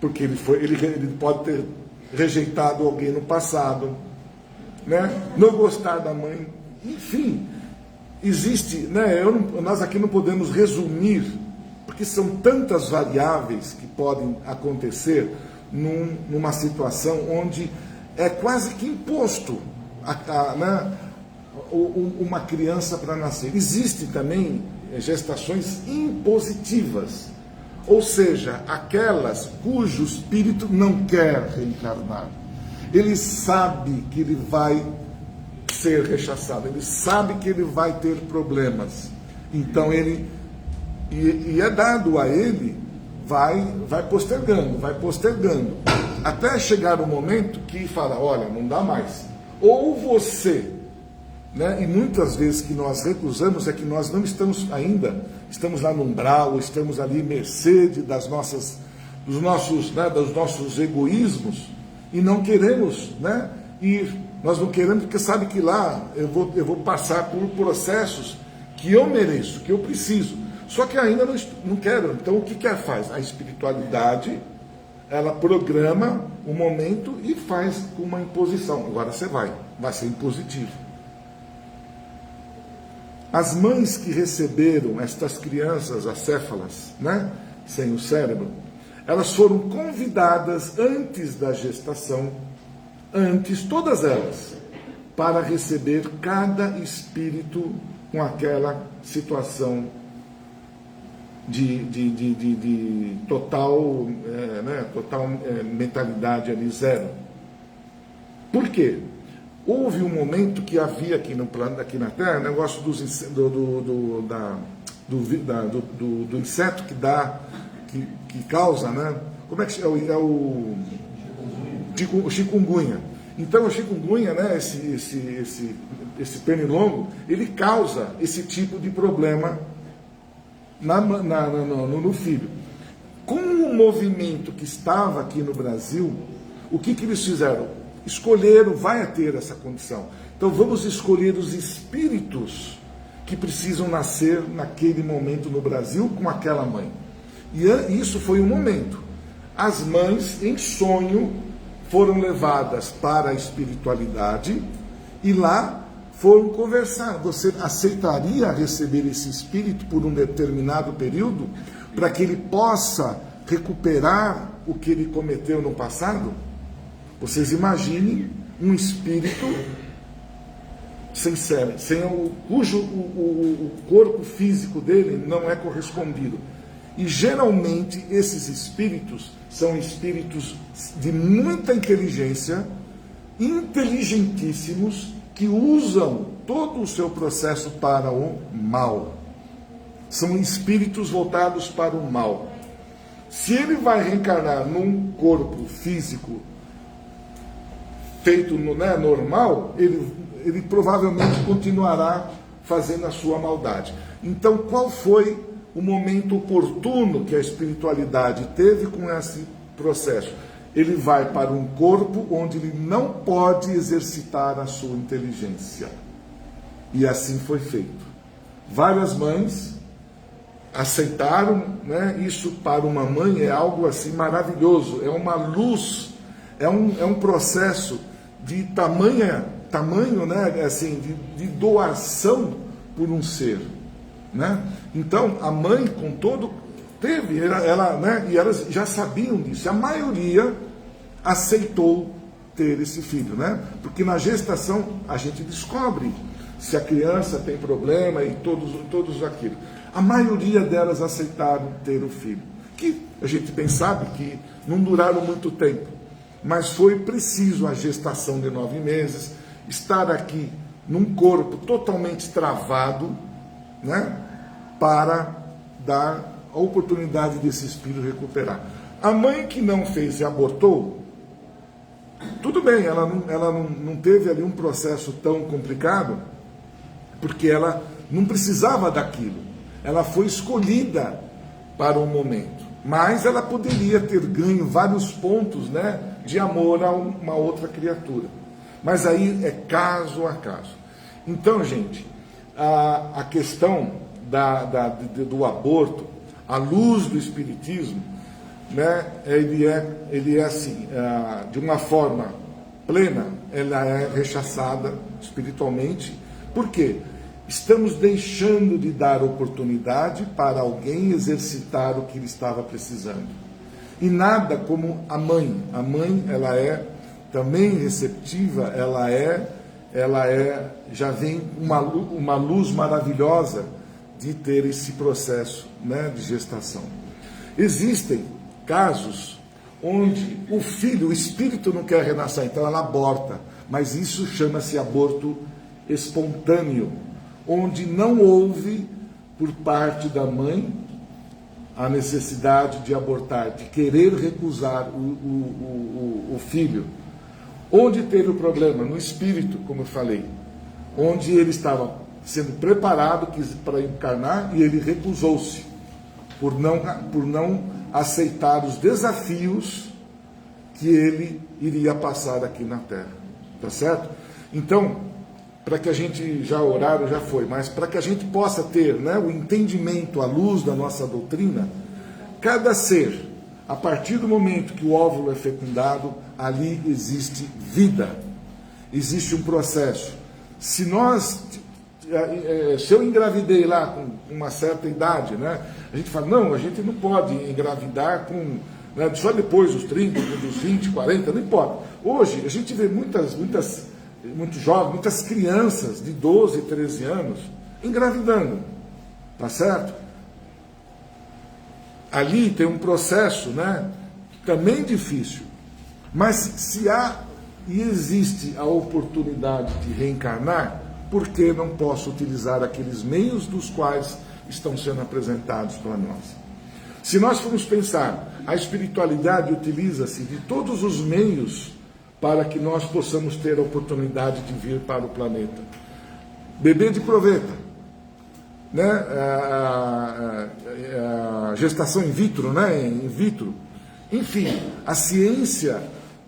porque ele pode ter rejeitado alguém no passado, né? Não gostar da mãe, enfim. Existe, né? Nós aqui não podemos resumir, porque são tantas variáveis que podem acontecer numa situação onde é quase que imposto né, uma criança para nascer. Existem também gestações impositivas, ou seja, aquelas cujo espírito não quer reencarnar. Ele sabe que ele vai ser rechaçado, ele sabe que ele vai ter problemas, então ele é dado a ele, vai postergando, até chegar o momento que fala, olha, não dá mais, ou você, né? E muitas vezes que nós recusamos é que nós não estamos ainda, estamos lá no umbral, estamos ali mercê dos nossos egoísmos e não queremos, né, ir. Nós não queremos, porque sabe que lá eu vou passar por processos que eu mereço, que eu preciso. Só que ainda não quero. Então o que faz? A espiritualidade, ela programa o momento e faz uma imposição. Agora você vai ser impositivo. As mães que receberam estas crianças acéfalas, né, sem o cérebro, elas foram convidadas antes da gestação, todas elas, para receber cada espírito com aquela situação de total, mentalidade ali zero. Por quê? Houve um momento que havia aqui no planeta, aqui na Terra, negócio do inseto que causa, né? Como é que é o chikungunya. Então o chikungunya, né, esse pernilongo, ele causa esse tipo de problema no filho. Com um movimento que estava aqui no Brasil, o que eles fizeram? Escolheram, vai ter essa condição. Então vamos escolher os espíritos que precisam nascer naquele momento no Brasil com aquela mãe. E isso foi um momento. As mães, em sonho, foram levadas para a espiritualidade e lá foram conversar. Você aceitaria receber esse espírito por um determinado período para que ele possa recuperar o que ele cometeu no passado? Vocês imaginem um espírito cujo o corpo físico dele não é correspondido. E geralmente esses espíritos são espíritos de muita inteligência, inteligentíssimos, que usam todo o seu processo para o mal. São espíritos voltados para o mal. Se ele vai reencarnar num corpo físico feito normal, ele provavelmente continuará fazendo a sua maldade. Então, qual foi o momento oportuno que a espiritualidade teve com esse processo? Ele vai para um corpo onde ele não pode exercitar a sua inteligência. E assim foi feito. Várias mães aceitaram, né? Isso para uma mãe é algo assim maravilhoso, é uma luz, é um processo de tamanho, né? Assim, de doação por um ser, né? Então a mãe com todo teve, né? E elas já sabiam disso. A maioria aceitou ter esse filho, né? Porque na gestação a gente descobre se a criança tem problema e todos aquilo. A maioria delas aceitaram ter o filho, que a gente bem sabe que não duraram muito tempo, mas foi preciso a gestação de 9 meses, estar aqui num corpo totalmente travado, né? Para dar a oportunidade desse espírito recuperar. A mãe que não fez e abortou, tudo bem, ela não teve ali um processo tão complicado, porque ela não precisava daquilo. Ela foi escolhida para um momento, mas ela poderia ter ganho vários pontos, né, de amor a uma outra criatura. Mas aí é caso a caso. Então, gente, a questão do aborto, à luz do Espiritismo, né, ele é assim, de uma forma plena, ela é rechaçada espiritualmente. Por quê? Estamos deixando de dar oportunidade para alguém exercitar o que ele estava precisando. E nada como a mãe. A mãe, ela é também receptiva, já vem uma luz maravilhosa de ter esse processo, né, de gestação. Existem casos onde o filho, o espírito não quer renascer, então ela aborta, mas isso chama-se aborto espontâneo, onde não houve, por parte da mãe, a necessidade de abortar, de querer recusar o filho. Onde teve o problema? No espírito, como eu falei, onde ele estava sendo preparado para encarnar e ele recusou-se, por não aceitar os desafios que ele iria passar aqui na Terra. Tá certo? Então, para que a gente, já o horário já foi, mas para que a gente possa ter, né, o entendimento à luz da nossa doutrina, cada ser, a partir do momento que o óvulo é fecundado, ali existe vida, existe um processo. Se eu engravidei lá com uma certa idade, né, a gente fala, não, a gente não pode engravidar né, só depois dos 30, dos 20, 40, não importa. Hoje, a gente vê muitos jovens, muitas crianças de 12, 13 anos engravidando, tá certo? Ali tem um processo, né, também difícil, mas se há e existe a oportunidade de reencarnar, por que não posso utilizar aqueles meios dos quais estão sendo apresentados para nós? Se nós formos pensar, a espiritualidade utiliza-se de todos os meios para que nós possamos ter a oportunidade de vir para o planeta. Bebê de proveta, né? a gestação in vitro, né? In vitro. Enfim, a ciência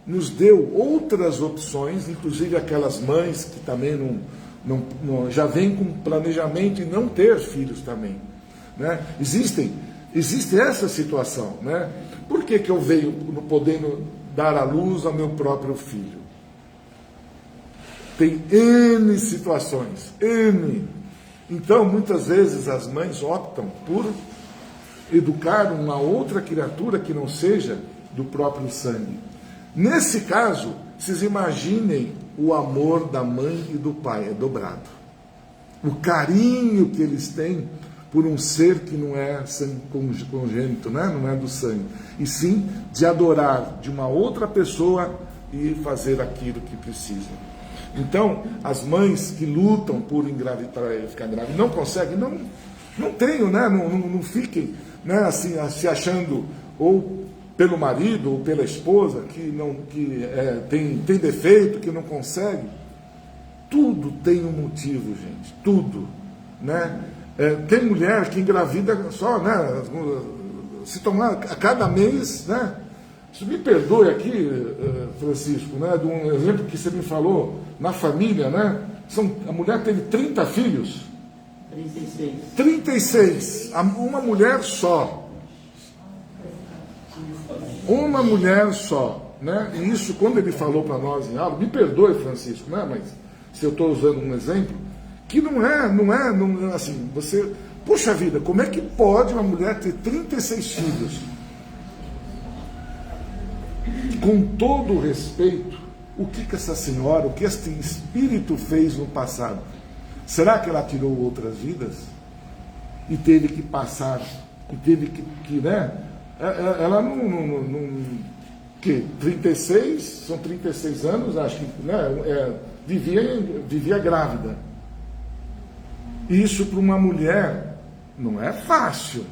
nos deu outras opções, inclusive aquelas mães que também já vêm com planejamento de não ter filhos também. Né? Existe essa situação. Né? Por que eu venho podendo dar à luz ao meu próprio filho? Tem N situações, N. Então, muitas vezes as mães optam por educar uma outra criatura que não seja do próprio sangue. Nesse caso, vocês imaginem o amor da mãe e do pai, é dobrado. O carinho que eles têm por um ser que não é congênito, né? Não é do sangue. E sim de adorar de uma outra pessoa e fazer aquilo que precisam. Então, as mães que lutam por para ficar grávida, não conseguem, não tenham, né? Não fiquem, né? Assim, se achando ou pelo marido ou pela esposa que tem defeito, que não consegue. Tudo tem um motivo, gente, tudo, né? Tem mulher que engravida só, né? Se tomar a cada mês, né? Isso me perdoe aqui, Francisco, né? De um exemplo que você me falou na família, né? A mulher teve 30 filhos. 36. 36. Uma mulher só. Uma mulher só, né? E isso, quando ele falou para nós em aula, me perdoe, Francisco, né? Mas se eu estou usando um exemplo, que não é assim, você, poxa vida, como é que pode uma mulher ter 36 filhos? Com todo o respeito, o que essa senhora, o que este espírito fez no passado? Será que ela tirou outras vidas? E teve que passar, e teve que né? Ela que 36, são 36 anos, acho que, né? Vivia grávida. Isso para uma mulher não é fácil.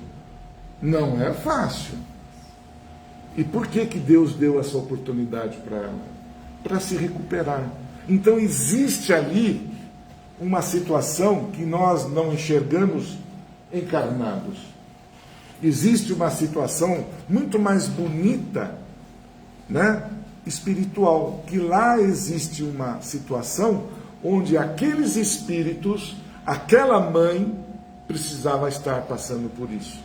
Não é fácil. E por que Deus deu essa oportunidade para ela? Para se recuperar. Então existe ali uma situação que nós não enxergamos encarnados. Existe uma situação muito mais bonita, né? Espiritual, que lá existe uma situação onde aqueles espíritos, aquela mãe precisava estar passando por isso.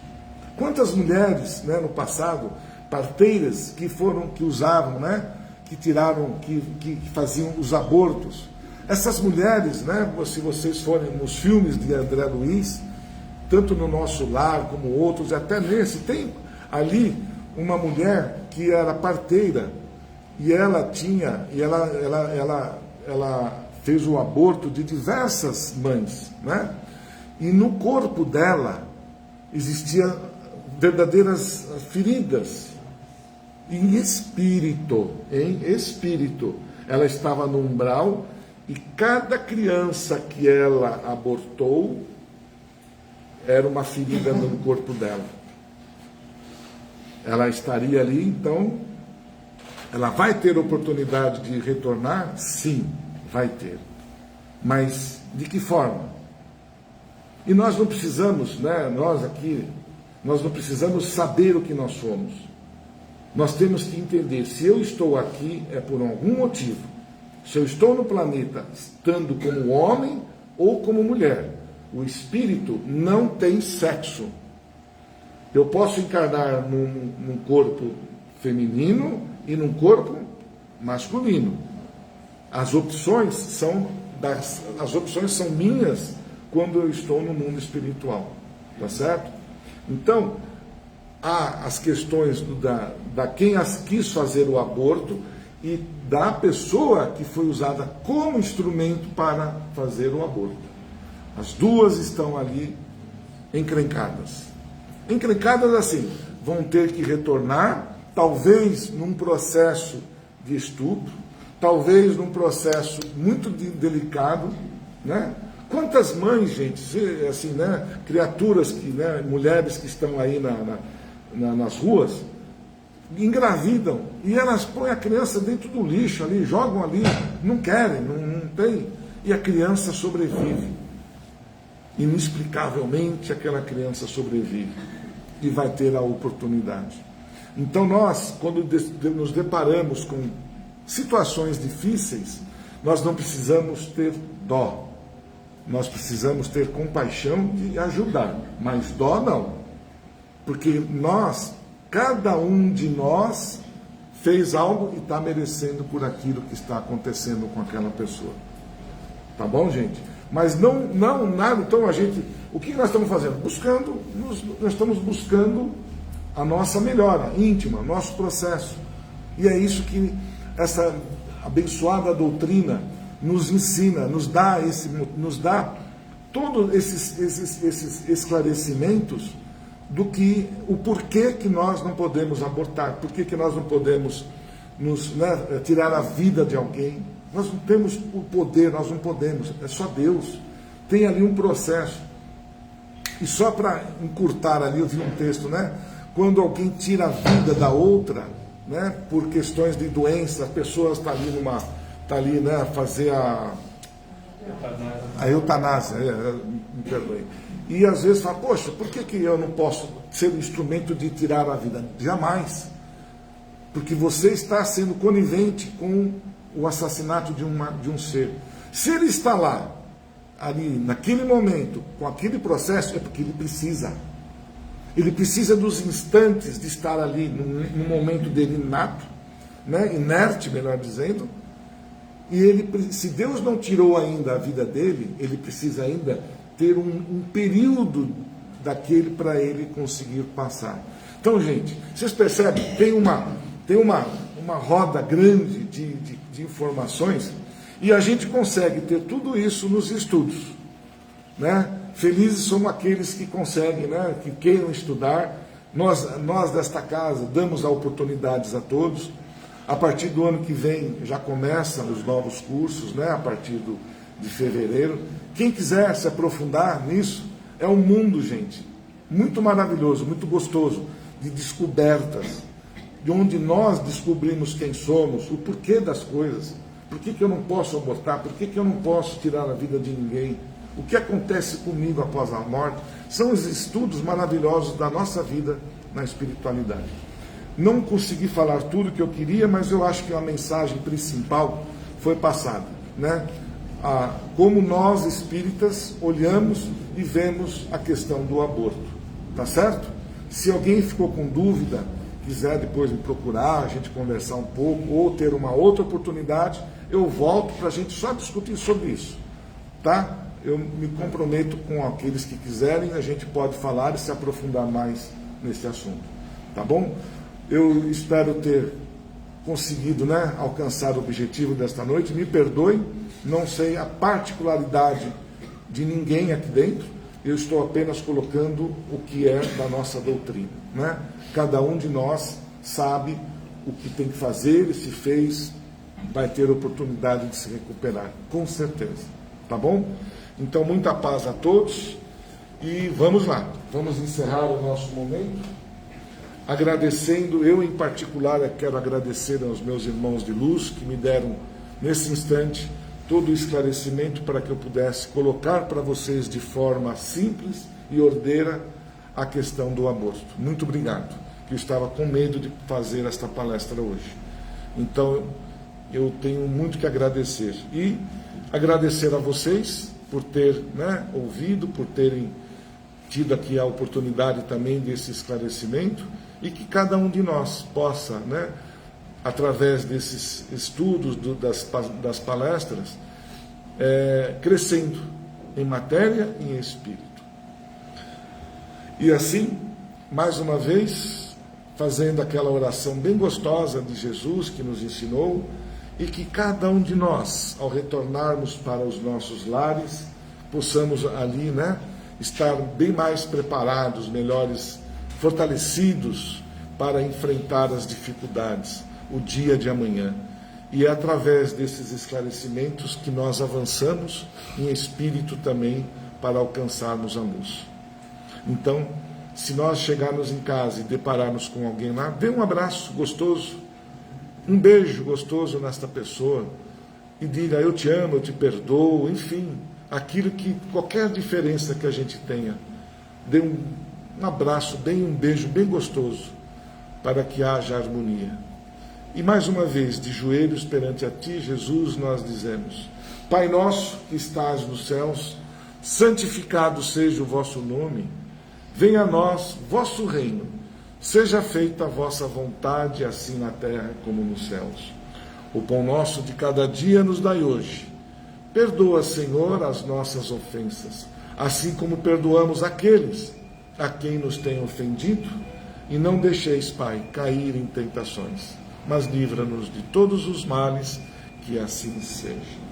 Quantas mulheres, né, no passado, parteiras que usavam, né, que tiraram, que faziam os abortos. Essas mulheres, né, se vocês forem nos filmes de André Luiz, tanto no Nosso Lar como outros, até nesse, tem ali uma mulher que era parteira e ela fez o aborto de diversas mães, né? E no corpo dela existiam verdadeiras feridas. Em espírito, ela estava no umbral e cada criança que ela abortou era uma ferida no corpo dela. Ela estaria ali, então, ela vai ter oportunidade de retornar? Sim, vai ter. Mas de que forma? E nós não precisamos, né, nós não precisamos saber o que nós somos. Nós temos que entender, se eu estou aqui é por algum motivo. Se eu estou no planeta estando como homem ou como mulher, o espírito não tem sexo. Eu posso encarnar num corpo feminino e num corpo masculino. As opções são minhas quando eu estou no mundo espiritual. Tá certo? Então, há as questões da quem quis fazer o aborto e da pessoa que foi usada como instrumento para fazer o aborto. As duas estão ali encrencadas. Encrencadas assim, vão ter que retornar, talvez num processo de estupro, talvez num processo muito delicado, né? Quantas mães, gente, assim, né, criaturas, né, mulheres que estão aí nas ruas, engravidam e elas põem a criança dentro do lixo ali, jogam ali, não querem, não tem, e a criança sobrevive. Inexplicavelmente aquela criança sobrevive. e vai ter a oportunidade. Então nós, quando nos deparamos com situações difíceis, nós não precisamos ter dó. Nós precisamos ter compaixão de ajudar, mas dó não. Porque cada um de nós fez algo e está merecendo por aquilo que está acontecendo com aquela pessoa. Tá bom, gente? Mas não nada, então o que nós estamos fazendo? Nós estamos buscando a nossa melhora íntima, nosso processo. E é isso que essa abençoada doutrina nos ensina, nos dá todos esses esclarecimentos do que o porquê que nós não podemos abortar, porquê que nós não podemos tirar a vida de alguém. Nós não temos o poder, nós não podemos, é só Deus. Tem ali um processo. E só para encurtar ali, eu vi um texto, quando alguém tira a vida da outra, por questões de doença, a pessoa está ali, a fazer a eutanásia, me perdoe. E às vezes fala, poxa, por que eu não posso ser um instrumento de tirar a vida? Jamais. Porque você está sendo conivente com o assassinato de um ser. Se ele está lá, ali, naquele momento, com aquele processo, é porque ele precisa. Ele precisa dos instantes de estar ali, no momento dele inato, inerte, melhor dizendo. E se Deus não tirou ainda a vida dele, ele precisa ainda ter um período daquele para ele conseguir passar. Então, gente, vocês percebem? Tem uma roda grande de informações e a gente consegue ter tudo isso nos estudos. Felizes são aqueles que conseguem, que queiram estudar. Nós desta casa damos oportunidades a todos. A partir do ano que vem já começam os novos cursos, a partir de fevereiro. Quem quiser se aprofundar nisso, é um mundo, gente, muito maravilhoso, muito gostoso, de descobertas, de onde nós descobrimos quem somos, o porquê das coisas. Por que eu não posso abortar? Por que eu não posso tirar a vida de ninguém? O que acontece comigo após a morte? São os estudos maravilhosos da nossa vida na espiritualidade. Não consegui falar tudo que eu queria, mas eu acho que a mensagem principal foi passada, como nós espíritas olhamos e vemos a questão do aborto, tá certo? Se alguém ficou com dúvida, quiser depois me procurar, a gente conversar um pouco, ou ter uma outra oportunidade, eu volto para a gente só discutir sobre isso, tá? Eu me comprometo com aqueles que quiserem, a gente pode falar e se aprofundar mais nesse assunto, tá bom? Eu espero ter conseguido alcançar o objetivo desta noite. Me perdoe, não sei a particularidade de ninguém aqui dentro, eu estou apenas colocando o que é da nossa doutrina. Cada um de nós sabe o que tem que fazer, e se fez, vai ter oportunidade de se recuperar, com certeza, tá bom? Então, muita paz a todos e vamos lá, vamos encerrar o nosso momento. Agradecendo, eu em particular quero agradecer aos meus irmãos de luz que me deram nesse instante todo o esclarecimento para que eu pudesse colocar para vocês de forma simples e ordeira a questão do aborto. Muito obrigado, que eu estava com medo de fazer esta palestra hoje. Então, eu tenho muito que agradecer. E agradecer a vocês por ter ouvido, por terem tido aqui a oportunidade também desse esclarecimento, e que cada um de nós possa, através desses estudos, das palestras, crescendo em matéria e em espírito. E assim, mais uma vez, fazendo aquela oração bem gostosa de Jesus que nos ensinou, e que cada um de nós, ao retornarmos para os nossos lares, possamos ali, estar bem mais preparados, melhores, fortalecidos para enfrentar as dificuldades, o dia de amanhã. E é através desses esclarecimentos que nós avançamos em espírito também para alcançarmos a luz. Então, se nós chegarmos em casa e depararmos com alguém lá, dê um abraço gostoso, um beijo gostoso nesta pessoa e diga: eu te amo, eu te perdoo, enfim, aquilo que, qualquer diferença que a gente tenha, dê um abraço, um beijo bem gostoso, para que haja harmonia. E mais uma vez, de joelhos perante a Ti, Jesus, nós dizemos: Pai nosso que estás nos céus, santificado seja o vosso nome, venha a nós vosso reino, seja feita a vossa vontade, assim na terra como nos céus. O pão nosso de cada dia nos dai hoje. Perdoa, Senhor, as nossas ofensas, assim como perdoamos aqueles a quem nos têm ofendido, e não deixeis, Pai, cair em tentações, mas livra-nos de todos os males, que assim seja.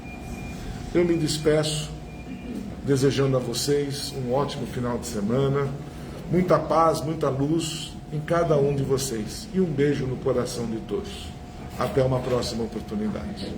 Eu me despeço, desejando a vocês um ótimo final de semana, muita paz, muita luz em cada um de vocês, e um beijo no coração de todos. Até uma próxima oportunidade.